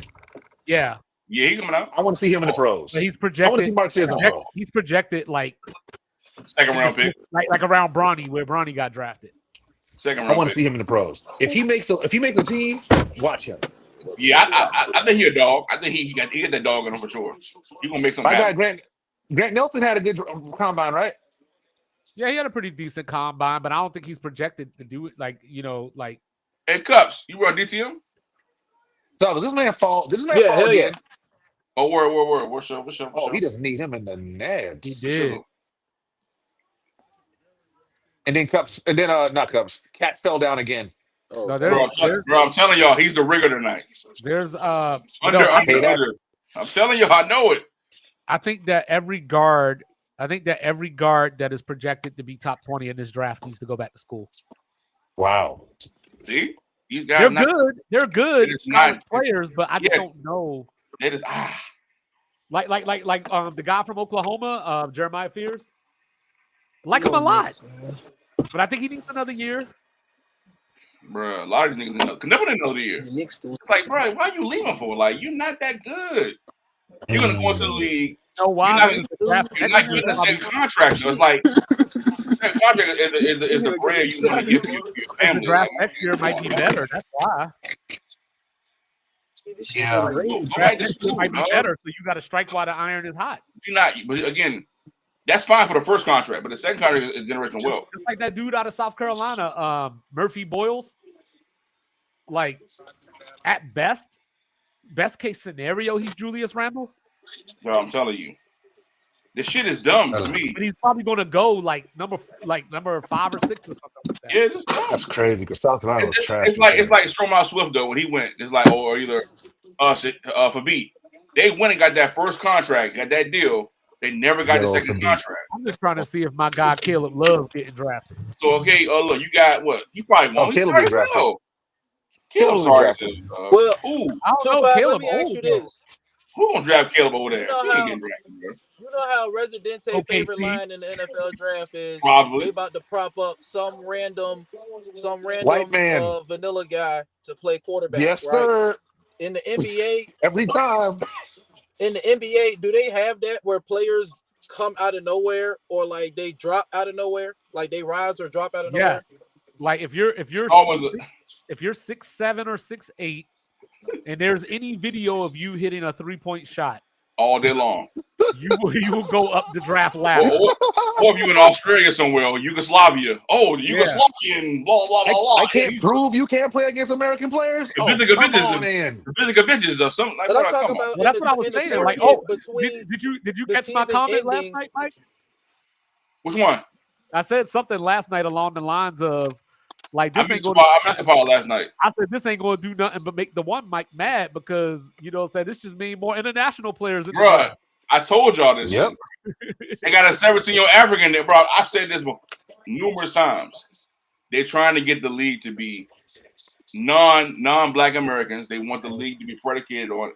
Yeah, Yeah, he coming out. I want to see him in the pros. but he's I want to projected. see Mark Sears in the pro. He's projected like Second round pick. like around Bronny, where Bronny got drafted. Second I round want to pick. see him in the pros. If he makes the team, watch him. Yeah, I think he a dog. I think he got that dog in him for sure. He gonna make something My guy happen. Grant Nelson had a good combine, right? Yeah, he had a pretty decent combine, but I don't think he's projected to do it like like. Hey, Cups, you run DTM? So did this man fall? Did this man Yeah, fall hell yeah. Oh, again? word. What's up? Oh, he just need him in the He nets. did. And then not Cups. Cat fell down again. Oh, No, Bro, I'm telling y'all, he's the rigger tonight. There's Under. I'm telling you, I know it. I think that every guard that is projected to be top 20 in this draft needs to go back to school. Wow. See, these guys They're good. They're good It is not- players, but I just Yeah. don't know. They just Like the guy from Oklahoma, Jeremiah Fears. Like him a lot, but I think he needs another year. bro. A lot of these niggas could never know the year. The Knicks do. It's like, bro, why you leaving for? Like, you're not that good. You're gonna go into the league. You know why? You're not getting the same contract. So it's like that contract is the bread you want to give your The family. draft Like, next year might be better. That's why. Yeah. go Draft back to next year school, might be dog. better, so you got to strike while the iron is hot. You're not, but again, that's fine for the first contract, but the second contract is generational wealth. Just like that dude out of South Carolina, Murphy Boyles. Like, at best case scenario, he's Julius Randle. Bro, I'm telling you, this shit is dumb to me. But he's probably going to go like number 5 or 6 or something like that. Yeah, it's just dumb. That's crazy because South Carolina was trash. It's like Stromile Swift though when he went. It's like or either for beat. They went and got that first contract, got that deal. They never got the second contract. I'm just trying to see if my guy Caleb Love getting drafted. So okay, look, you got what? He probably won't. Caleb get drafted. Caleb sorry. Well, Ooh, I don't know. let Caleb me ask old, you though. this. who gonna draft Caleb over there? You know He ain't how- getting drafted, bro. You know how Residente OKC. favorite line in the NFL draft is Probably. they about to prop up some random White man. Vanilla guy to play quarterback. Yes, right? sir. In the NBA, Every time. do they have that where players come out of nowhere or like they drop out of nowhere, like they rise or drop out of nowhere? Yes. Like if you're Always if you're 6'7" or 6'8", and there's any video of you hitting a 3-point shot, all day long. you will go up the draft ladder. Or if you in Australia somewhere or Yugoslavia. Oh, the Yugoslavian, blah, blah, blah, blah. I can't prove you can't play against American players. The Oh, physical come vintage on, of- man. The physical vintage of something like But I'm that. talking Come on. about Well, that's what I was in the saying. Like, period oh, between did you the catch my season comment last ending- night, Mike? Which one? I said something last night along the lines of, like, I this ain't missed the going. ball last night. I said this ain't going to do nothing but make the one Mike mad because said this just mean more international players. In the Bruh, draft. I told y'all this. Yep. Shit. They got a 17-year-old African there, bro. I've said this numerous times. They're trying to get the league to be non-Black Americans. They want the league to be predicated on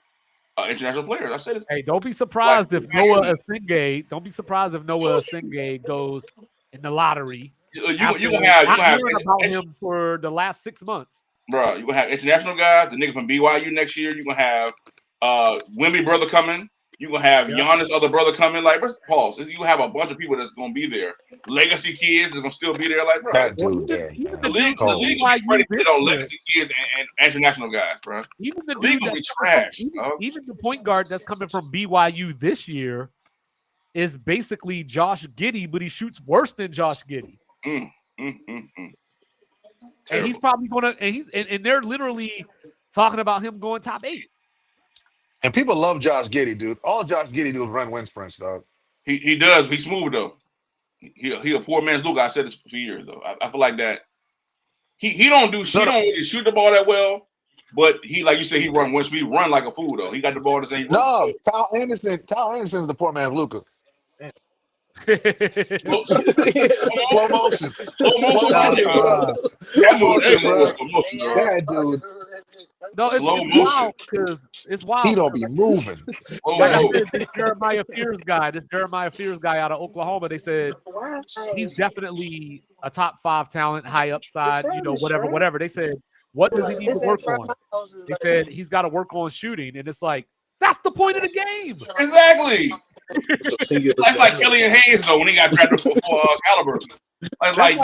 international players. I said this. Hey, don't be surprised Like, if Noah Asingay. Don't be surprised if Noah Asingay goes in the lottery. You gonna have hearing about him for the last 6 months. bro. You gonna have international guys. The nigga from BYU next year. You gonna have Wimby brother coming. You gonna have Giannis other brother coming. Like, pause. You have a bunch of people that's gonna be there. Legacy kids is gonna still be there. Like, bro. That dude there. The league will be predicated on legacy kids and international guys, bro. Even the league dude will be that's trash. even the point guard that's coming from BYU this year is basically Josh Giddey, but he shoots worse than Josh Giddey. And he's probably gonna and they're literally talking about him going top 8. And people love Josh Giddey, dude. All Josh Giddey do is run wind sprints, dog. He does. He's smooth though. He a poor man's Luka. I said this for years though. I feel like that. He don't do. She don't really shoot the ball that well. But he, like you said, he run once we run like a fool though. He got the ball to say he runs. No, Kyle Anderson is the poor man's Luka. Slow, Slow motion. slow motion, my nigga. Slow That move, motion, that move bro. was slow motion, dog. That dude, No, Slow it's motion. wild because it's he wild. don't be moving. Oh Like I no. said, this Jeremiah Fears guy out of Oklahoma, they said he's definitely a top 5 talent, high upside, whatever. They said, what does he need to work on? They said he's got to work on shooting, and it's like that's the point of the game. Exactly. That's like Killian Hayes though when he got drafted for Caliber. That's like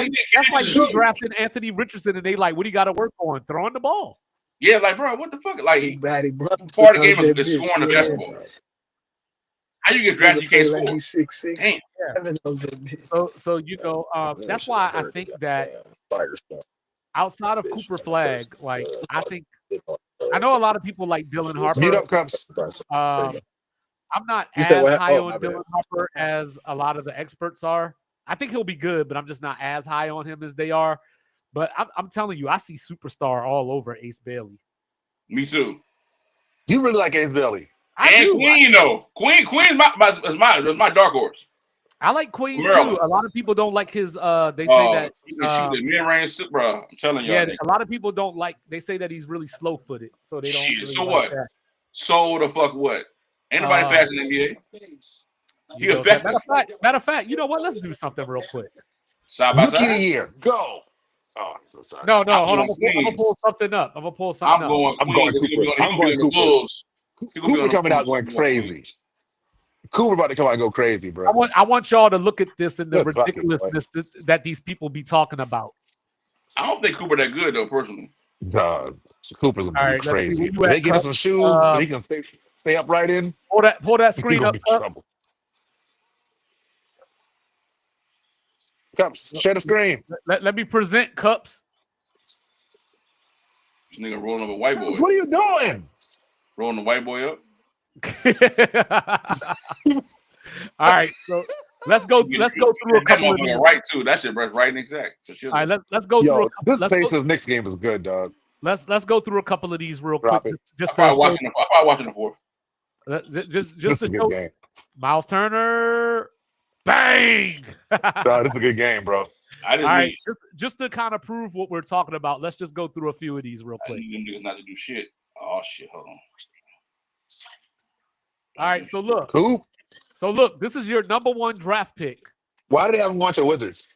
you drafted Anthony Richardson, and they like, what do you got to work on? Throwing the ball. Yeah, like bro, what the fuck? Like Big body, bro. part of the game is scoring the basketball. How you get drafted? You can't score. He's 6'6". Damn. So that's why I think that outside of Cooper Flag, like I know a lot of people like Dylan Harper. Mute up, Cups. I'm not You as said what? high Oh, on my bad. Dylan Harper as a lot of the experts are. I think he'll be good, but I'm just not as high on him as they are. But I'm telling you, I see superstar all over Ace Bailey. Me too. You really like Ace Bailey. And Queen though. Queen's my dark horse. I like Queen Maryland. too. A lot of people don't like his. They say that she the mid-range, bro. I'm telling y'all. Yeah, a lot of people don't like. They say that he's really slow-footed, so they don't. Shit. Really So like what? that. So the fuck what? Ain't nobody fast in the NBA. He effective. Matter of fact, you know what? Let's do something real quick. Side by Rookie of the side. year. Go. Oh, I'm so sorry. No, hold on. I'm going gonna pull something up. I'm going. I'm going Cooper. I'm going the Cooper. Bulls. Cooper coming out going crazy. Cooper about to come out and go crazy, bro. I want y'all to look at this and the Good buckets, ridiculousness that these people be talking about. I don't think Cooper that good though, personally. Dog. Cooper's gonna be Let's see crazy. where you If they at, get him Cup. some shoes that he can stay upright in, Pull that he screen gonna up. be in trouble. Cups, share the screen. Let me present Cups. This nigga rolling up a white boy. Cups, what are you doing? Rolling the white boy up. All right, so let's go through a couple of these. Right too. That shit, bro, right and exact. All right, let's go through. Yo, A couple, this face of Knicks game is good, dog. let's go through a couple of these real Drop quick. it. Just I'm probably watching the fourth. just This is to a good show game. Miles Turner, bang! Dog, this is a good game, bro. I didn't All right, need, just to kind of prove what we're talking about, let's just go through a few of these real I quick. need them niggas not to do shit. Oh shit, hold on. All right, so Coop, this is your number 1 draft pick. why do they have him watch the Wizards?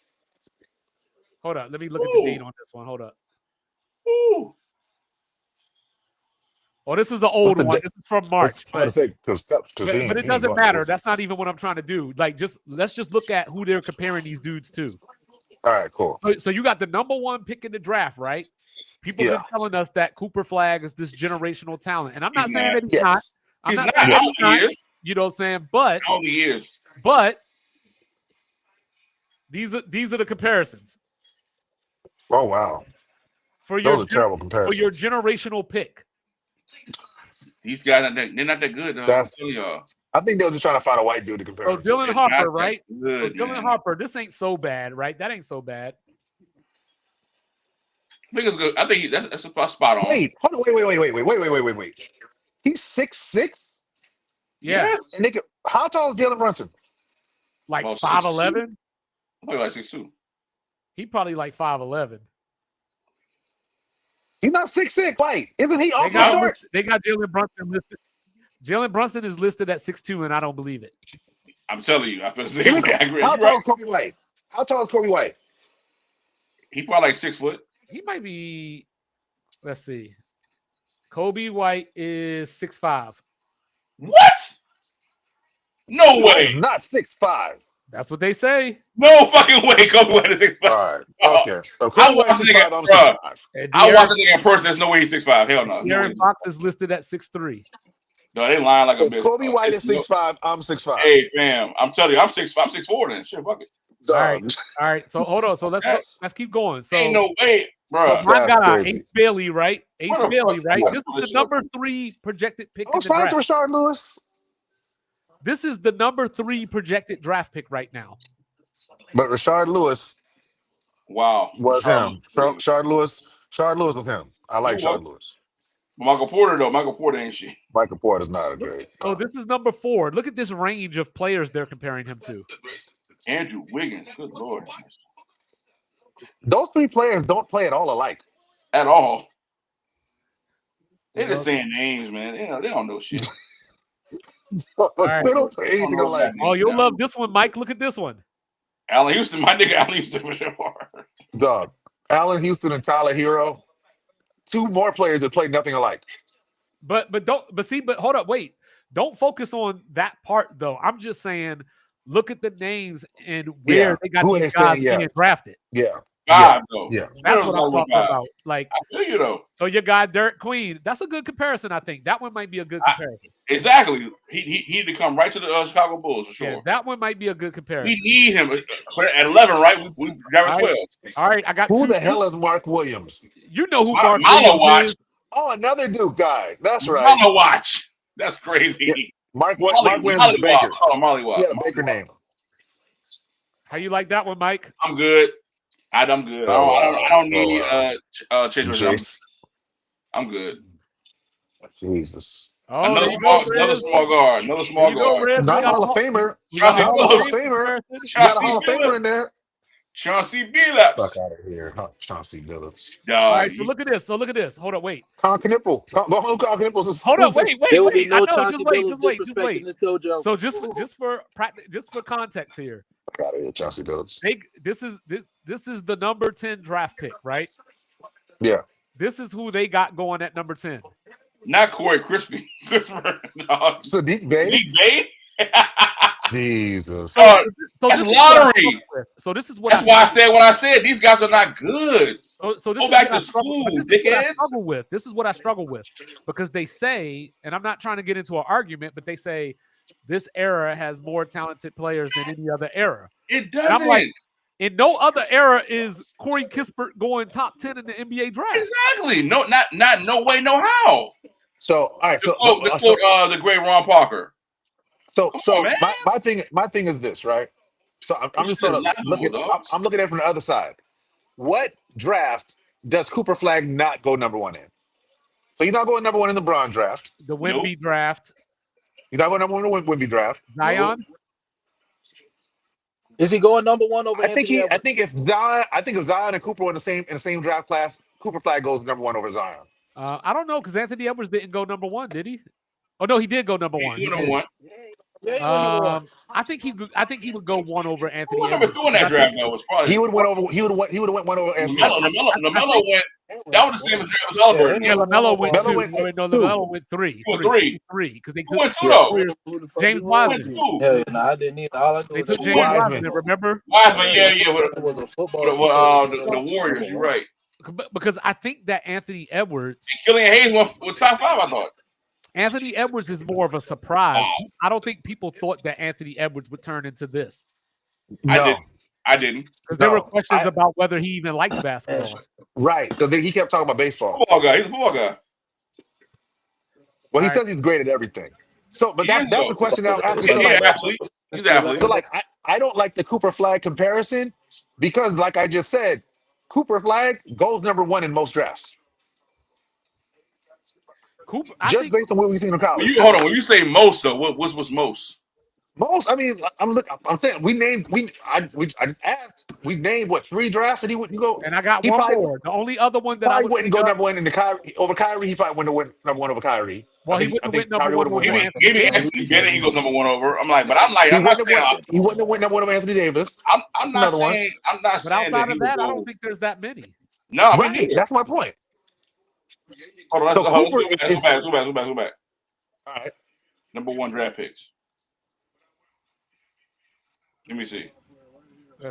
Hold up, let me look at the date on this one. Hold up. Ooh. Oh, this is an old one. This is from March. But But it doesn't matter. That's not even what I'm trying to do. Like, let's just look at who they're comparing these dudes to. All right, cool. So you got the number 1 pick in the draft, right? People been telling us that Cooper Flag is this generational talent, and I'm not saying that he's not. I'm not saying that he's not. You know what I'm saying? But All the years. But these are the comparisons Oh wow, for those are terrible comparisons. for your generational pick. These guys, they're not that good. That's- I'm telling y'all. I think they were just trying to find a white dude to compare. So him to. Dylan They're Harper, not that right? Good, So Dylan man. Harper, this ain't so bad, right? That ain't so bad. I think it's good. I think that's a spot on. Wait, hold on, wait. He's 6'6", Yeah, Yes. and they could, how tall is Jalen Brunson? like About 5'11". I like 6'2". He probably like 5'11". He's not 6'6". Wait, isn't he They also got, short? they got Jalen Brunson listed. Jalen Brunson is listed at 6'2", and I don't believe it. I'm telling you, I feel the same way. I agree. How You're tall right. is Kobe White? How tall is Kobe White? He probably like 6 foot. He might be. Let's see. Kobe White is 6'5". What? No way. Not 6'5". That's what they say. No fucking way. Kobe White is 6'5". All right, okay. So I Kobe White watched is the 6'5", nigga, I'm bruh. 6'5". And I watched the nigga in person. There's no way he's 6'5". Hell no. De'Aaron Fox is listed at 6'3". No, they lying like a If bitch. Kobe White is It's- 6'5", I'm 6'5". Hey, fam. I'm telling you, I'm 6'5". I'm 6'4" then. Shit, fuck it. Dog. All right. So hold on. So let's keep going. So Ain't no way, so bro. mine That's got crazy. Ace Bailey, right? Ace What the Bailey, fuck? right? Yeah. This is the number 3 projected pick in Oh, the sign to draft. Rashard Lewis. This is the number 3 projected draft pick right now. But Rashard Lewis Wow. was Charlotte. him. Rashard Lewis was him. I like Who was? Rashard Lewis. Michael Porter ain't shit. Michael Porter's not a great. Oh, this is number 4. Look at this range of players they're comparing him to. Andrew Wiggins, good Lord. Those 3 players don't play at all alike. At all. They just saying names, man. They don't know shit. right. They don't play anything alike. Oh, you'll love this one, Mike. Look at this one. Allen Houston, my nigga Allen Houston for sure. Dog. Allen Houston and Tyler Hero. 2 more players that play nothing alike. But hold up, wait. Don't focus on that part though. I'm just saying, look at the names and where they got these guys being drafted. Yeah. God, though. Yeah. That's what I'm talking about. Like, I feel you though. So your guy Derek Queen, that's a good comparison. I think that one might be a good comparison. Exactly. He need to come right to the Chicago Bulls for sure. Yeah, that one might be a good comparison. We need him at 11, right? We got 12. All right, I got. Who the hell is Mark Williams? You know who Mark Malo Williams Watch. is? Oh, another Duke guy. That's right. Malo Watch. That's crazy. Yeah. Mark Williams is a Baker. Molly Watch. He had a Baker name. How you like that one, Mike? I'm good. I'm good. I don't need Chase Jace. I'm good. Jesus. Oh, another small guard. Another small guard. Not a Hall of Famer. Chauncey Hall of Famer. Got a Hall of Famer in there. Chauncey Billups. Fuck out of here, huh? Chauncey Billups. All right, so look at this. Hold up, wait. Con Knipple. Go home, Con Knipples. Hold up, wait. There will be no I know, Chauncey Billups disrespecting this JoJo. So just for context here. Fuck out of here, Chauncey Billups. This is the number 10 draft pick, right? Yeah. This is who they got going at number 10. Not Corey Crispy. No. Sadiq Bey. Sadiq Bey? Jesus. So that's lottery. So this is what that's why I said what I said. These guys are not good. So this go is back to school, dickheads. This is what I struggle with because they say, and I'm not trying to get into an argument, but they say this era has more talented players than any other era. It doesn't. And I'm like, in no other era is Corey Kispert going top 10 in the NBA draft. Exactly. No, not no way, no how. So all right. So the great Ron Parker. So my thing is this, right? So I'm just sort of looking. I'm looking at it from the other side. What draft does Cooper Flag not go number 1 in? So you're not going number 1 in the Braun draft. The Wemby draft. You're not going number 1 in the Wemby draft. Zion. Is he going number 1 over? I think if Zion and Cooper were in the same draft class, Cooper Flag goes number 1 over Zion. I don't know because Anthony Edwards didn't go number 1, did he? Oh no, he did go number 1. He number 1. I think he would go 1 over Anthony Edwards. Number 2 in that draft though was probably he would have went 1 over Anthony. LaMelo went. That was the same as Travis Halliburton. Yeah, LaMelo went 2. LaMelo went 3. He went 3 because they went 2 though. James Wiseman. Yeah, no, I didn't need. All I knew they was took James Wiseman. Remember? Wiseman, yeah. It was a football. The Warriors. You're right. Because I think that Anthony Edwards, and Killian Hayes went top 5. I thought. Anthony Edwards is more of a surprise. I don't think people thought that Anthony Edwards would turn into this. No. I didn't. Because there were questions about whether he even liked basketball. Right, because he kept talking about baseball. Football guy. He's a football guy. Well, he says he's great at everything. So, but that's the question now. He's an athlete. He's an athlete. So, like, I don't like the Cooper Flag comparison because, like I just said, Cooper Flag goes number 1 in most drafts. Cooper, just based on what we've seen in college. Hold on. When you say most, though, what's most? Most, I mean, I'm saying I just asked. We named what 3 drafts that he wouldn't go. And I got one more. The only other one that I wouldn't go number 1 in the Kyrie over Kyrie. He probably wouldn't win number 1 over Kyrie. Well, he wouldn't win number 1 over Give me Anthony Bennett. He goes number 1 over. I'm not saying he wouldn't have win number 1 over Anthony Davis. I'm not saying. But outside of that, I don't think there's that many. No, right. That's my point. Hold on. Let's go back. All right. Number 1 draft picks. Let me see.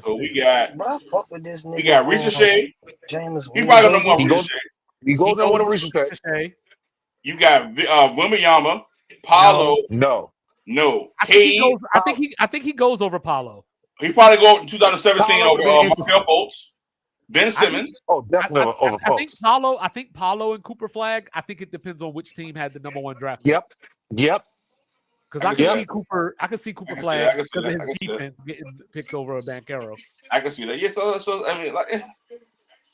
So we got. We got Ricochet. James. He probably number 1 Ricochet. He goes number 1 over Ricochet. You got Wembanyama, Paolo. No. I think he goes over Paolo. He probably go in 2017 over Markel Fultz. Ben Simmons. Definitely over Fultz. I think Paolo and Cooper Flag. I think it depends on which team had the number 1 draft. Yep. Because I can see Cooper Flag because of his defense getting picked over a Banchero. I can see that. Yeah, so I mean, like,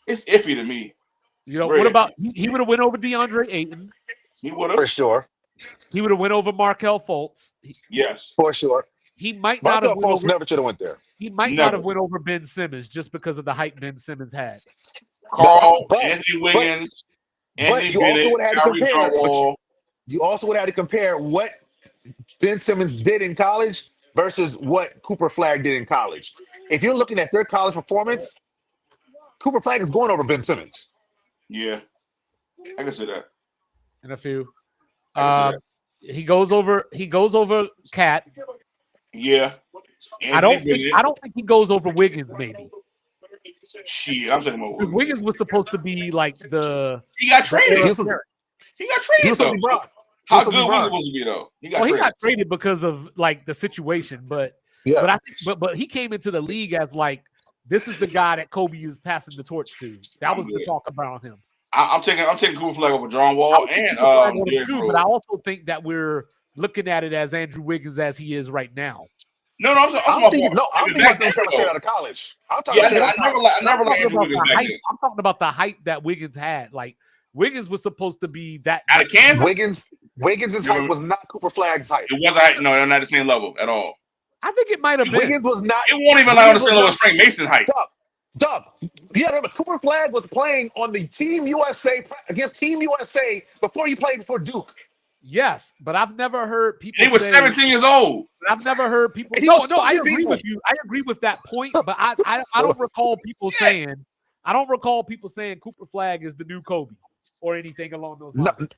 it's iffy to me. You know, what about he would have went over DeAndre Ayton? He would for have. sure. He would have went over Markel Fultz. Yes. For sure. He might not have Markel went Fultz over. never should have went there. He might not Never. have went over Ben Simmons just because of the hype Ben Simmons had. Carl, But Anthony Wiggins, Anthony you also Bennett, would have had to Kyrie compare. John Wall. You also would have to compare what Ben Simmons did in college versus what Cooper Flagg did in college. If you're looking at their college performance, Cooper Flagg is going over Ben Simmons. Yeah, I can see that. And a few. I can see that. He goes over Cat. Yeah. I don't think he goes over Wiggins, maybe. Shit, I'm talking about Wiggins. Wiggins was supposed to be like the He got traded. He was He got He traded was supposed though. to be Brock. How good was he supposed to be though? He got he traded. got traded because of like the situation, but Yeah. I think but he came into the league as like this is the guy that Kobe is passing the torch to. That was the talk about him. I'm taking Cooper Flag over John Wall and Derrick Rose. But I also think that we're looking at it as Andrew Wiggins as he is right now. No, I'm talking about them coming straight out of college. I'm talking I never liked Andrew Wiggins back then. I'm talking about the hype that Wiggins had. Like Wiggins was supposed to be that out of Kansas. Wiggins' hype was not Cooper Flagg's hype. It wasn't. No, they're not the same level at all. I think it might have been. Wiggins was not. It won't even like on the same level as Frank Mason hype. Dub. Yeah, remember Cooper Flagg was playing on the Team USA against Team USA before he played for Duke. Yes, but I've never heard people. He was 17 years old. I've never heard people. No, I agree with you. I agree with that point, but I don't recall people saying. I don't recall people saying Cooper Flagg is the new Kobe or anything along those lines.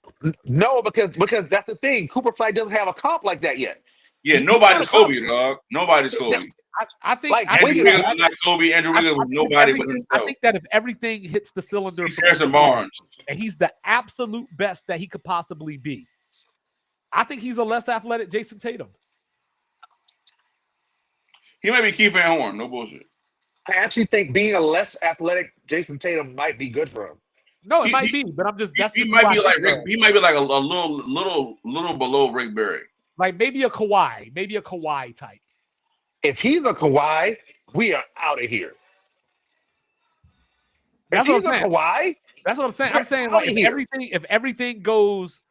No, because that's the thing. Cooper Flagg doesn't have a comp like that yet. Yeah, nobody's Kobe, dog. Nobody's Kobe. I think like Andrew Wiggins was not Kobe. Andrew Wiggins was nobody but himself. I think that if everything hits the cylinder, he's Harrison Barnes, and he's the absolute best that he could possibly be. I think he's a less athletic Jason Tatum. He might be Keith Van Horn. No bullshit. I actually think being a less athletic Jason Tatum might be good for him. No, it might be, but I'm just. He might be like Rick. He might be like a little below Rick Barry. Like maybe a Kawhi type. If he's a Kawhi, we are out of here. That's if he's a Kawhi, that's what I'm saying. I'm saying like if everything goes.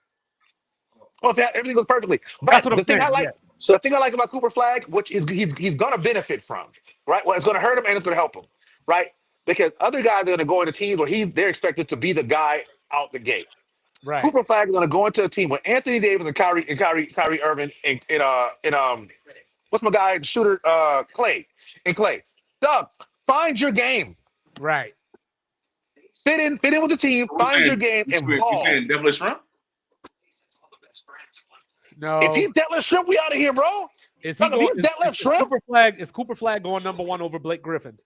Well, if everything goes perfectly. But the thing I like, so the thing I like about Cooper Flagg, which is he's gonna benefit from, right? Well, it's gonna hurt him and it's gonna help him, right? Because other guys are gonna go into teams where they're expected to be the guy out the gate. Right. Cooper Flagg is gonna go into a team with Anthony Davis and Kyrie Irving and what's my guy shooter Clay. Doug, find your game. Right. Fit in with the team, find your game and ball. You saying Detlef Shrimp? No. If he's Detlef Shrimp, we out of here, bro. Is Cooper Flagg going number one over Blake Griffin?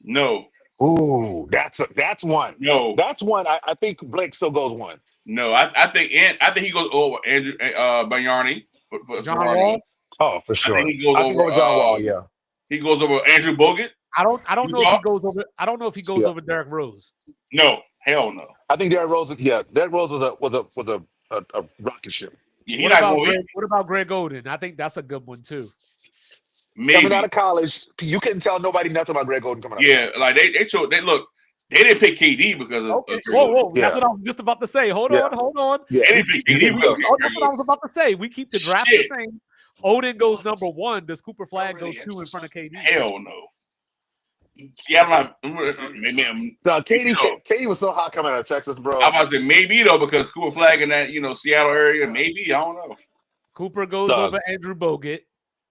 No. Ooh, that's one. No. That's one. I think Blake still goes one. No, I think he goes over Andrew Banyarny for John Wall. Oh, for sure. I think he goes over John Wall. Yeah. He goes over Andrew Bogut. I don't know if he goes over. I don't know if he goes over Derrick Rose. No, hell no. I think Derrick Rose. Yeah, Derrick Rose was a rocket ship. Yeah, what about Greg Oden? I think that's a good one too. Maybe. Coming out of college, you couldn't tell nobody nothing about Greg Oden coming out. Yeah, like they didn't pick KD because of. Okay. Whoa! That's what I was just about to say. Hold on. Yeah. They didn't pick KD because that's what I was about to say. We keep the draft the same. Odin goes number one. Does Cooper Flagg go two in front of KD? Hell no. Yeah, KD was so hot coming out of Texas, bro. I'm about to say maybe though because Cooper Flagg in that Seattle area. Maybe I don't know. Cooper goes over Andrew Bogut.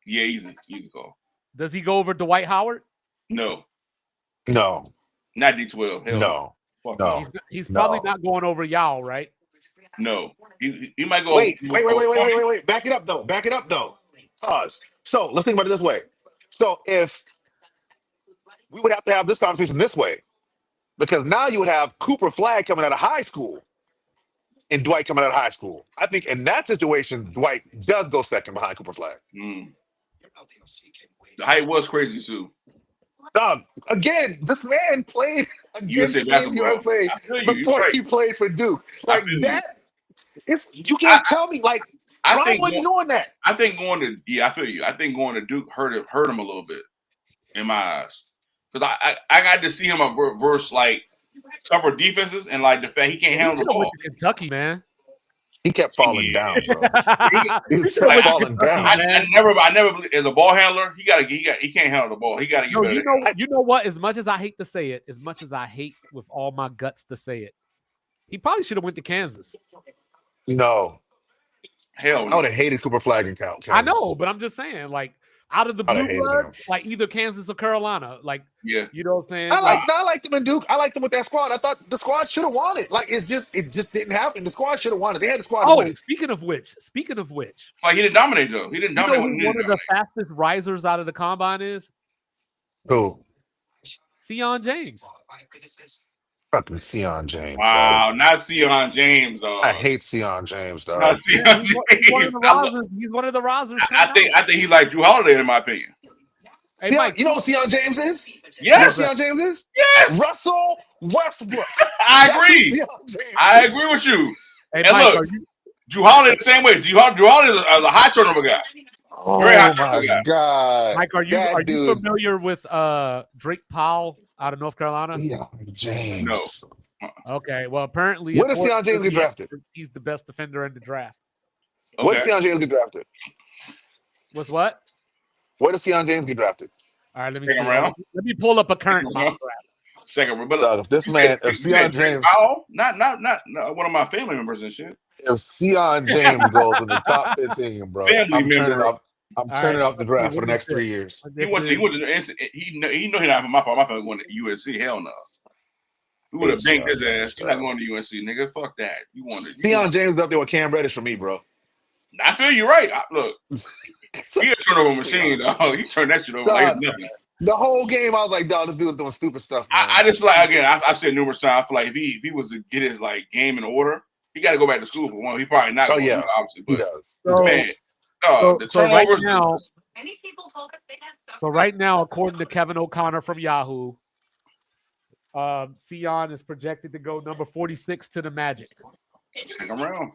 Yeah, easy call. Does he go over Dwight Howard? No. Not D12. Hell no. Fuck no. He's probably not going over Yao, right? No. He might go. Wait. Back it up though. Pause. So let's think about it this way. So if we would have to have this conversation this way, because now you would have Cooper Flagg coming out of high school and Dwight coming out of high school. I think in that situation, Dwight does go second behind Cooper Flagg. The height was crazy too. Dog, again, this man played against Team USA before he played for Duke. Like that, you can't tell me like why wasn't doing that? I think going to I feel you. I think going to Duke hurt him a little bit in my eyes. Because I got to see him versus like tougher defenses and like the fact he can't handle the ball. Kentucky, man. He kept falling down, bro. He just still kept went to falling Kentucky, down. man. I never believe, as a ball handler, he can't handle the ball. He got to get No, better. you know what? As much as I hate to say it, as much as I hate with all my guts to say it, he probably should have went to Kansas. No, Hell I no. would have hated Cooper Flag in Kansas. I know, but I'm just saying, like, out of the I'd Blue have hated Bloods, him. like either Kansas or Carolina, like, Yeah. you know what I'm saying? I liked him in Duke. I liked him with that squad. I thought the squad should have won it. Like it just didn't happen. The squad should have won it. They had the squad to win Oh, it. speaking of which, Like he didn't dominate though. He didn't you dominate know when he who needed one to of the dominate. fastest risers out of the combine is? Who? Sion James. Fucking Sion James. Wow, Dog. not Sion James, dog. I hate Sion James, dog. Not Sion Yeah, James. he's one of the risers. He's one of the risers. I think he's like Drew Holiday in my opinion. Hey, Mike, You know who Sion James is? Yes. You know who Sion James is? Yes. Russell Westbrook. I That's who agree. Sion James I is. agree with you. Hey, And Mike, look, Drew Holiday the same way. Drew Holiday is a high turnover guy. Very high Oh turnover my guy. God. Mike, are you That dude. familiar with Drake Powell out of North Carolina? Sion James. No. Okay, well, apparently, Where does Sion James get drafted? He's the best defender in the draft. Where does Okay. Sion James get drafted? What's what? Where does Sion James get drafted? All right, let me Second see. round. Let me pull up a current Second round. mock draft. Second round. But Dog, if this you man, said- if you Sion said Drake James, Powell? Not one of my family members and shit. if Sion James goes in the top 15, bro, Family I'm turning member. off. I'm turning off the draft for the What next is 3 this? years. He went to he know he's not from my part. My family going to USC. Hell no. We would have Sion banked his James, ass. You're not going to UNC, nigga. Fuck that. You wanted. Sion James up there with Cam Reddish for me, bro. I feel you right. Look, he a turnover machine, dog. You turn that shit over like it's nothing. The whole game, I was like, dog, this dude is doing stupid stuff, man. I just like again. I've said numerous times. I feel like if he was to get his like game in order, he got to go back to school for one. He probably not. Oh going yeah, to, obviously, he but does. man, the So right turnovers. now, right now, according to Kevin O'Connor from Yahoo, Sion is projected to go number 46 to the Magic. Second round.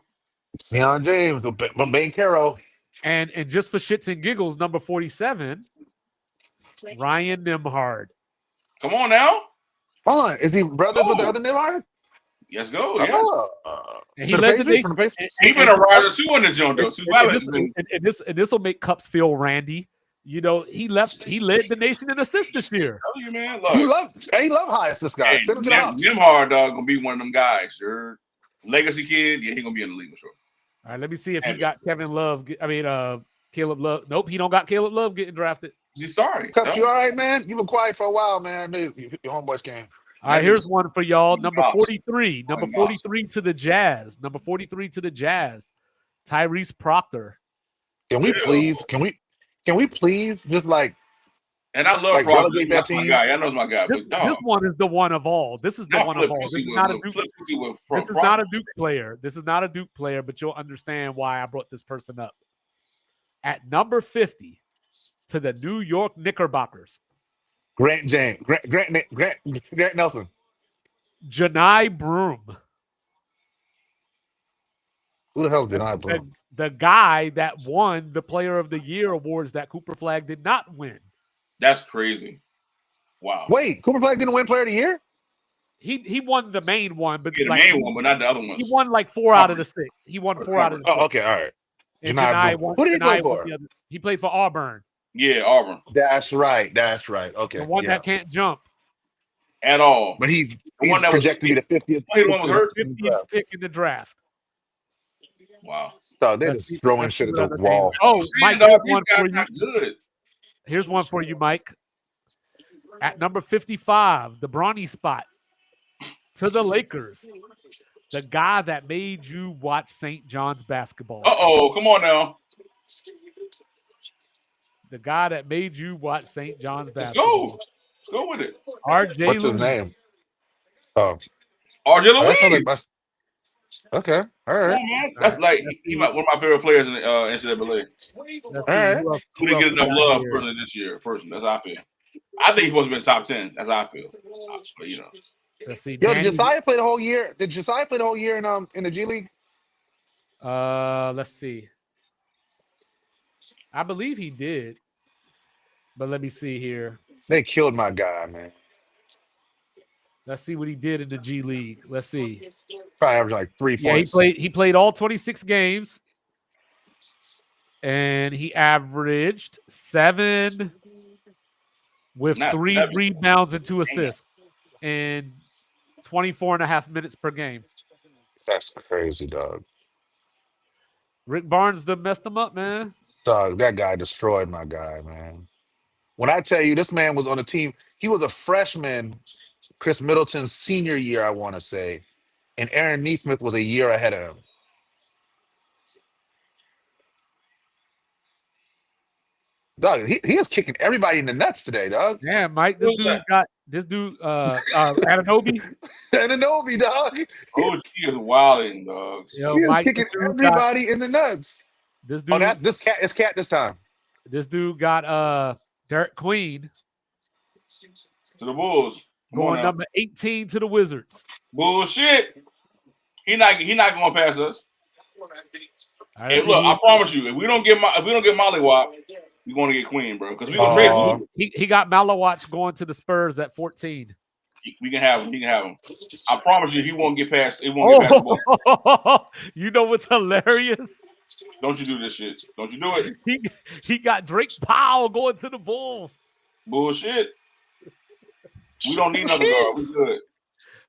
Sion James, but Ben Caro. And just for shits and giggles, number 47, Ryan Nimhard. Come on now. Hold on, is he brothers with the other Nimhard? Let's go. Yeah. And To the led the Pacers, nation- from the Pacers? He been a rider too in the joint though. and this will make Cups feel randy. You know, he led the nation in assists this year. Tell you, man. He Look, love high assist guys. hey, Send him to the house. Nimhard dog gonna be one of them guys. Sure. Legacy kid. Yeah, he gonna be in the league for sure. All right, let me see if he got Kevin Love. Caleb Love. Nope, he don't got Caleb Love getting drafted. He's sorry. Cups, you all right, man? You've been quiet for a while, man. Your homeboys came. All right, here's one for y'all. Number Mouse. 43. Number 43 to the Jazz. Number 43 to the Jazz. Tyrese Proctor. Can we please? Can we please just like? And I love Like, Proctor. relegate that That's my team? guy. I know it's my guy. This, But dog, this one is the one of all. This is the y'all one of flip all. This pussy is with- not a with- Duke. flip pussy with This is Proctor. not a Duke player. This is not a Duke player, but you'll understand why I brought this person up. At number 50 to the New York Knickerbockers, Grant James, Grant Nelson. Janai Broom, Who the hell did I bro? the guy that won the Player of the Year awards that Cooper Flag did not win. That's crazy. Wow. Wait, Cooper Flag didn't win Player of the Year? He won the main one, but Yeah, the like, main one, but not the other ones. he won like 4 out of the 6. He won 4 out of the 6. Oh, okay, all right. And Janai Janai Broom. won- Who did he Janai play won for? the other- He played for Auburn, Yeah, Auburn That's right. Okay. the one yeah. that can't jump. at all. But he's one that was- projected to be the 50th. He the one was hurt? 50th pick in the draft. Wow. So they're Let's just see- throwing let's shit see at what the other wall. teams- Oh, See, Mike, dog, here's these one guys for you. not good. Here's one for you, Mike. At number 55, the Bronny spot to the Lakers. The guy that made you watch St. John's basketball. Come on now. The guy that made you watch St. John's Let's basketball. go. Let's go with it. RJ What's his Lee. name? Oh, RJ that sounds Louise. like okay. All Come right. on, man. That's like he's one of my favorite players in the NCAA. Let's see, right. who else- He who didn't get else enough we got love here? personally this year. Personally, that's how I feel. I think he's supposed to be in top 10. That's how I feel. But you know, Let's see. Yo, did Danny- Josiah play the whole year? Did Josiah play the whole year in the G League? Let's see. I believe he did. But let me see here. They killed my guy, man. Let's see what he did in the G League. Let's see. Probably averaged like 3 Yeah, points. he played all 26 games, and he averaged 7 with Not 3 7. rebounds and 2 Damn. assists and 24 and a half minutes per game. That's crazy, dog. Rick Barnes done messed him up, man. Dog, that guy destroyed my guy, man. When I tell you this man was on a team, he was a freshman, Chris Middleton's senior year, I want to say. And Aaron Neesmith was a year ahead of him. Dog, he is kicking everybody in the nuts today, dog. Yeah, Mike. This Who's dude that? got this dude Ananobi. Ananobi, dog. OG is wilding, dogs. Yo, He is Mike, kicking everybody in the nuts. this Oh, dude it's cat this time. got Derek Queen To the Bulls. Come on going now. number 18 to the Wizards. Bullshit. He not going past us. All right, Hey, let's look, see I promise you, if we don't get Mollywop, we're gonna get Queen, bro. Because we gonna trade him. he got Malawatch going to the Spurs at 14. We can have him. He can have him. I promise you, he won't get past. He won't get past the ball. You know what's hilarious? Don't you do this shit. Don't you do it. He got Drake Powell going to the Bulls. Bullshit. We don't need another guard. We good.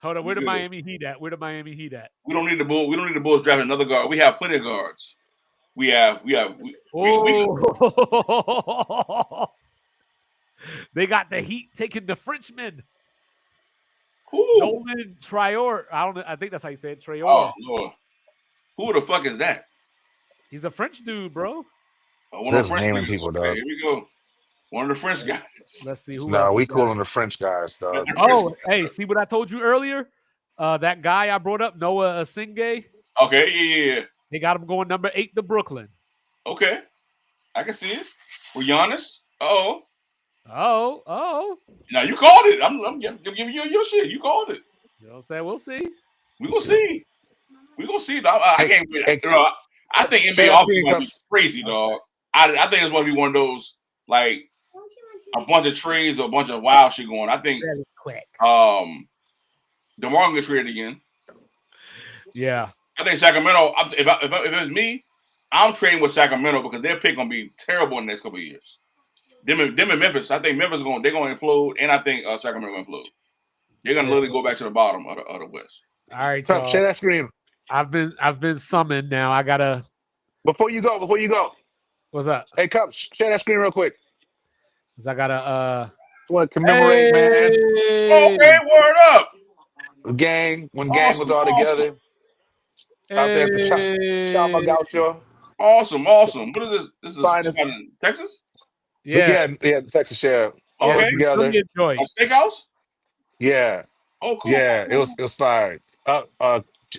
Hold on, where the Good. Miami Heat at? Where the Miami Heat at? We don't need the Bulls. We don't need the Bulls drafting another guard. We have plenty of guards. We Oh, they got the Heat taking the Frenchman. who? Nolan Traore. I think that's how you say it. Traore. Oh Lord. Who the fuck is that? He's a French dude, bro. One of Just the French naming dudes. people, Okay, dog. here we go. One of the French guys. Let's see who No, else. we got. cool on the French guys, dog. Oh, hey, see what I told you earlier? That guy I brought up, Noah Asingay. Okay, yeah. They got him going number 8 to Brooklyn. Okay. I can see it. With Giannis. Oh. Oh. Now you called it. I'm giving you your shit. You called it. You know what I'm saying? We'll see. We gonna see. We gonna see. I can't wait. Hey, I think say NBA that offseason screen might be cups. crazy, dog. I think it's gonna be one of those like a bunch of trades or a bunch of wild shit going. I think Very quick. DeMar can get traded again. Yeah. I think Sacramento. If it's me, I'm trading with Sacramento because their pick gonna be terrible in the next couple of years. Them and Memphis. I think Memphis they're gonna implode, and I think Sacramento gonna implode. They're gonna literally go back to the bottom of the West. All right, Cup, share y'all. that screen. I've been summoned now. I gotta. Before you go. What's up? Hey, Cup, share that screen real quick. 'Cause I gotta. Want to commemorate, man. Okay, word up. Gang, when gang was all together out there at the Chama Hey. Gaucho. Awesome. What is this? This is Finest. in Texas. Yeah. Yeah, Texas share. All Okay. together. Really enjoy. A steakhouse. Yeah. Oh, cool. Yeah, it was fire.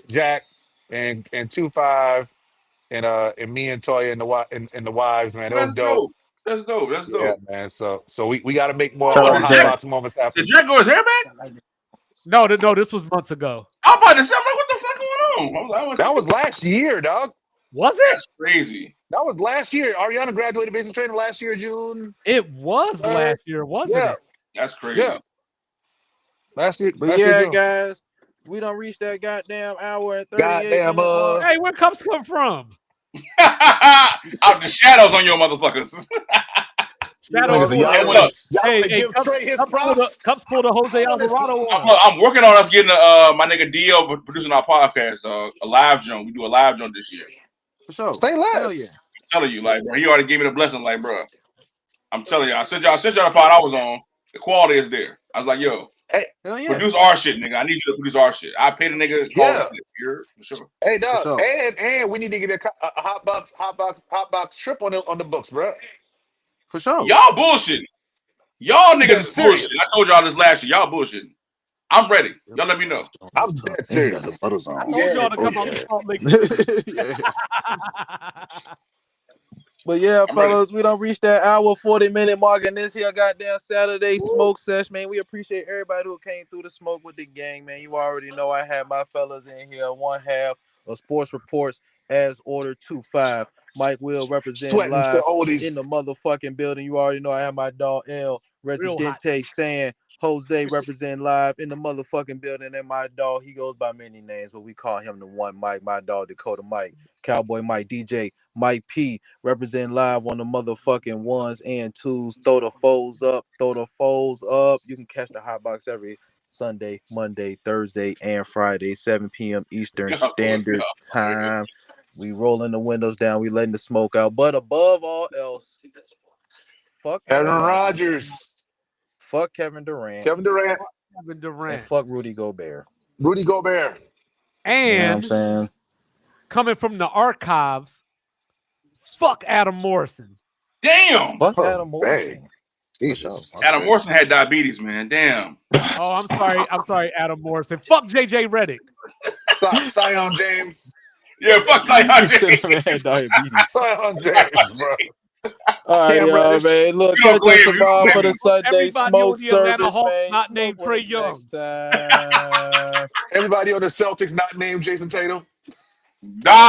Jack and 2-5 and me and Toya and the wives, man. It was That's dope. dope. That's dope. That's Yeah, dope. man. So we got to make more Shout out to hot Jack. box moments happen. Did Jack grow his hair back? No, this was months ago. I'm about to say, I'm like, what the fuck going on? That was last year, dog. Was it? That's crazy. That was last year. Ariana graduated basic training last year, June. It was last year, wasn't Yeah, it? That's crazy. yeah. Last year. But last yeah, year, June. guys, we don't reach that goddamn hour and 38 Goddamn, minute mark. Hey, where cups come from? Out the shadows on your motherfuckers. Shadow. Niggas, y'all Hey, want look. to give Trey his props? Cups pulled a Jose Alvarado one. I'm working on us getting my nigga Dio producing our podcast, a live joint. We do a live joint this year. For sure. Say Hell less. yeah. I'm telling you, like, bro, he already gave me the blessing, like, bro. I'm telling you, I sent y'all the pod I was on. The quality is there. I was like, yo, Hell yeah. produce our shit, nigga. I need you to produce our shit. I paid a nigga. Yeah. Here, for sure. Hey, dog. For And we need to get a hot box trip on the books, bro. For sure. Y'all bullshitting. Y'all niggas Dead is serious. bullshit. I told y'all this last year. Y'all bullshitting. I'm ready. Y'all let me know. I'm dead serious. I told y'all to come out to Salt Lake. Yeah. But yeah, I'm fellas, we don't reach that hour 40-minute mark in this here goddamn Saturday smoke sesh, man. We appreciate everybody who came through the smoke with the gang, man. You already know I had my fellas in here, one half of Sports Reports as order 2-5. Mike Will representing Sweating to live oldies. in the motherfucking building. You already know I have my dog L Real hot. Residente saying Jose representing live in the motherfucking building. And my dog, he goes by many names, but we call him the one Mike. My dog Dakota Mike, Cowboy Mike, DJ Mike P representing live on the motherfucking ones and twos. Throw the foes up, throw the foes up. You can catch the hot box every Sunday, Monday, Thursday, and Friday, 7 p.m. Eastern Standard Time. We rolling the windows down. We letting the smoke out. But above all else, fuck Aaron Aaron Rodgers, Rodgers. fuck Kevin Durant, Kevin Durant. Kevin and Durant. fuck Rudy Gobert. Rudy Gobert. You know what I'm And saying? coming from the archives, fuck Adam Morrison. Damn. Fuck Oh, Adam Morrison. dang. Jesus. Adam Morrison had diabetes, man. Damn. Oh, I'm sorry, Adam Morrison. Fuck JJ Redick. Zion James. Yeah, fuck Zion You said James. him had diabetes. Zion James, bro. All right, Cam y'all, Reddish. man. Look, You don't catch us blame him. tomorrow You for don't the Sunday Everybody smoke on the Atlanta service, Hawks man. not Smoke named with Trey us Young. next time. Everybody on the Celtics not named Jason Tatum. Die.